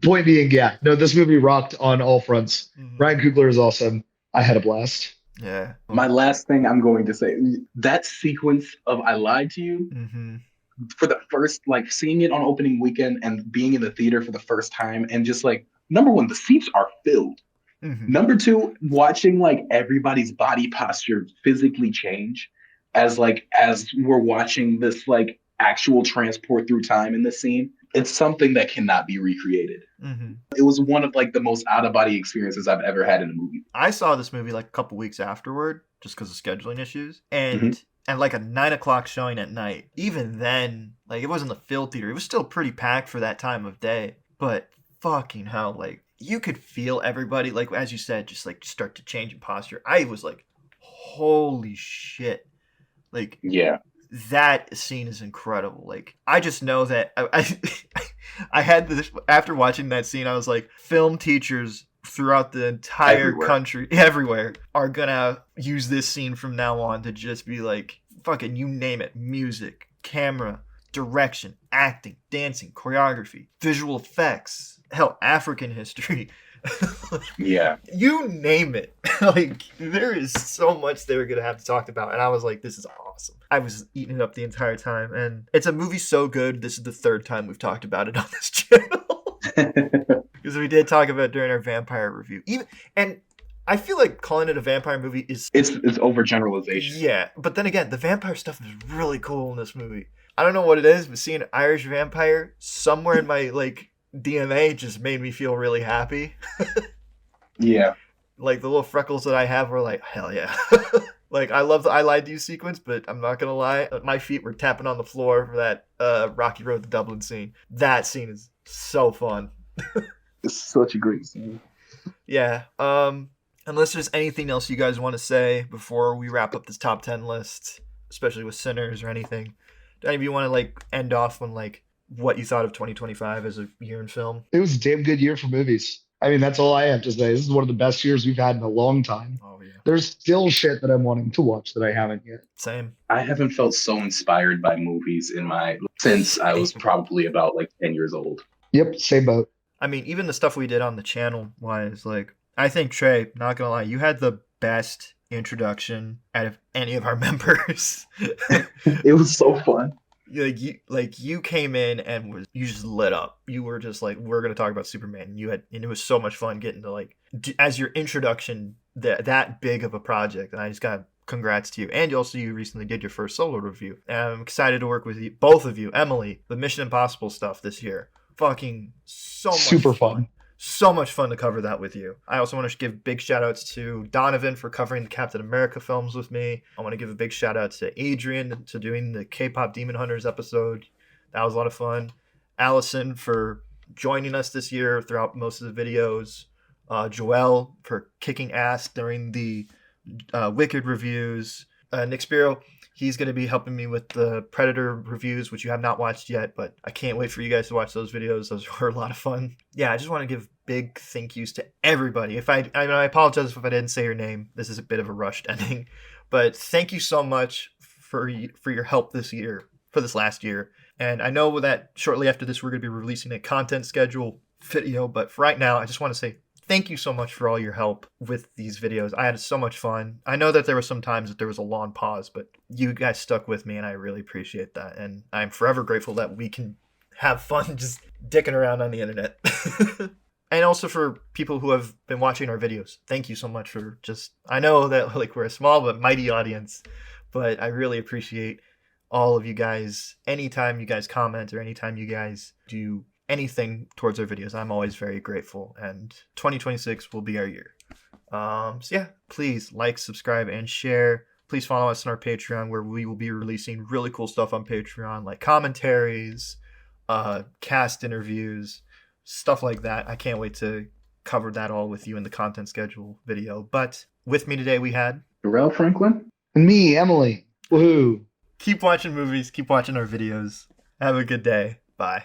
Point being, this movie rocked on all fronts. Mm-hmm. Ryan Coogler is awesome. I had a blast. Yeah. My last thing I'm going to say, that sequence of I Lied to You, Mm-hmm. for the first, like seeing it on opening weekend and being in the theater for the first time, and just like, number one, the seats are filled. Mm-hmm. Number two, watching like everybody's body posture physically change as we're watching this like actual transport through time in the scene. It's something that cannot be recreated. Mm-hmm. It was one of like the most out of body experiences I've ever had in a movie. I saw this movie like a couple weeks afterward, just because of scheduling issues, and Mm-hmm. and like a 9:00 showing at night. Even then, like it wasn't the filled theater. It was still pretty packed for that time of day. But fucking hell, like you could feel everybody, like as you said, just like start to change in posture. I was like, holy shit, like Yeah. that scene is incredible. Like I just know that I had this after watching that scene. I was like, film teachers throughout the entire country, everywhere, are gonna use this scene from now on to just be like, fucking, you name it, music, camera, direction, acting, dancing, choreography, visual effects, hell, African history. Yeah. You name it. Like, there is so much they were going to have to talk about. And I was like, this is awesome. I was eating it up the entire time. And it's a movie so good. This is the third time we've talked about it on this channel. Because we did talk about it during our vampire review. And I feel like calling it a vampire movie is... It's overgeneralization. Yeah. But then again, the vampire stuff is really cool in this movie. I don't know what it is, but seeing an Irish vampire somewhere in my, like... DNA just made me feel really happy. Yeah. Like the little freckles that I have were like, hell yeah. Like I love the I Lied to You sequence, but I'm not gonna lie, my feet were tapping on the floor for that Rocky Road to Dublin scene. That scene is so fun. It's such a great scene. Yeah. Unless there's anything else you guys want to say before we wrap up this top 10 list, especially with Sinners or anything. Do any of you want to like end off on like what you thought of 2025 as a year in film? It was a damn good year for movies. I mean, that's all I have to say. This is one of the best years we've had in a long time. Oh, yeah. There's still shit that I'm wanting to watch that I haven't yet. Same. I haven't felt so inspired by movies since I was probably about like 10 years old. Yep, same boat. I mean, even the stuff we did on the channel wise, like, I think, Trey, not gonna lie, you had the best introduction out of any of our members. It was so fun. You came in and you just lit up. You were just like, we're gonna talk about Superman. And it was so much fun getting to like as your introduction that big of a project. And I just got congrats to you. And you recently did your first solo review. And I'm excited to work with you, both of you, Emily, the Mission Impossible stuff this year. Fucking so much super fun. So much fun to cover that with you. I also want to give big shout outs to Donovan for covering the Captain America films with me. I want to give a big shout out to Adrian to doing the K-pop Demon Hunters episode. That was a lot of fun. Allison for joining us this year throughout most of the videos. Joelle for kicking ass during the Wicked reviews. Nick Spiro, he's going to be helping me with the Predator reviews, which you have not watched yet, but I can't wait for you guys to watch those videos. Those were a lot of fun. Yeah, I just want to give big thank yous to everybody. I apologize if I didn't say your name. This is a bit of a rushed ending, but thank you so much for your help this year, for this last year. And I know that shortly after this, we're going to be releasing a content schedule video, but for right now, I just want to say thank you so much for all your help with these videos. I had so much fun. I know that there were some times that there was a long pause, but you guys stuck with me, and I really appreciate that. And I'm forever grateful that we can have fun just dicking around on the internet. And also for people who have been watching our videos. Thank you so much for I know that like we're a small but mighty audience, but I really appreciate all of you guys. Anytime you guys comment or anytime you guys do anything towards our videos, I'm always very grateful, and 2026 will be our year. So yeah, please like, subscribe, and share. Please follow us on our Patreon, where we will be releasing really cool stuff on Patreon, like commentaries, cast interviews, stuff like that. I can't wait to cover that all with you in the content schedule video. But with me today, we had Terrell Franklin and me, Emily. Woohoo! Keep watching movies, keep watching our videos. Have a good day. Bye.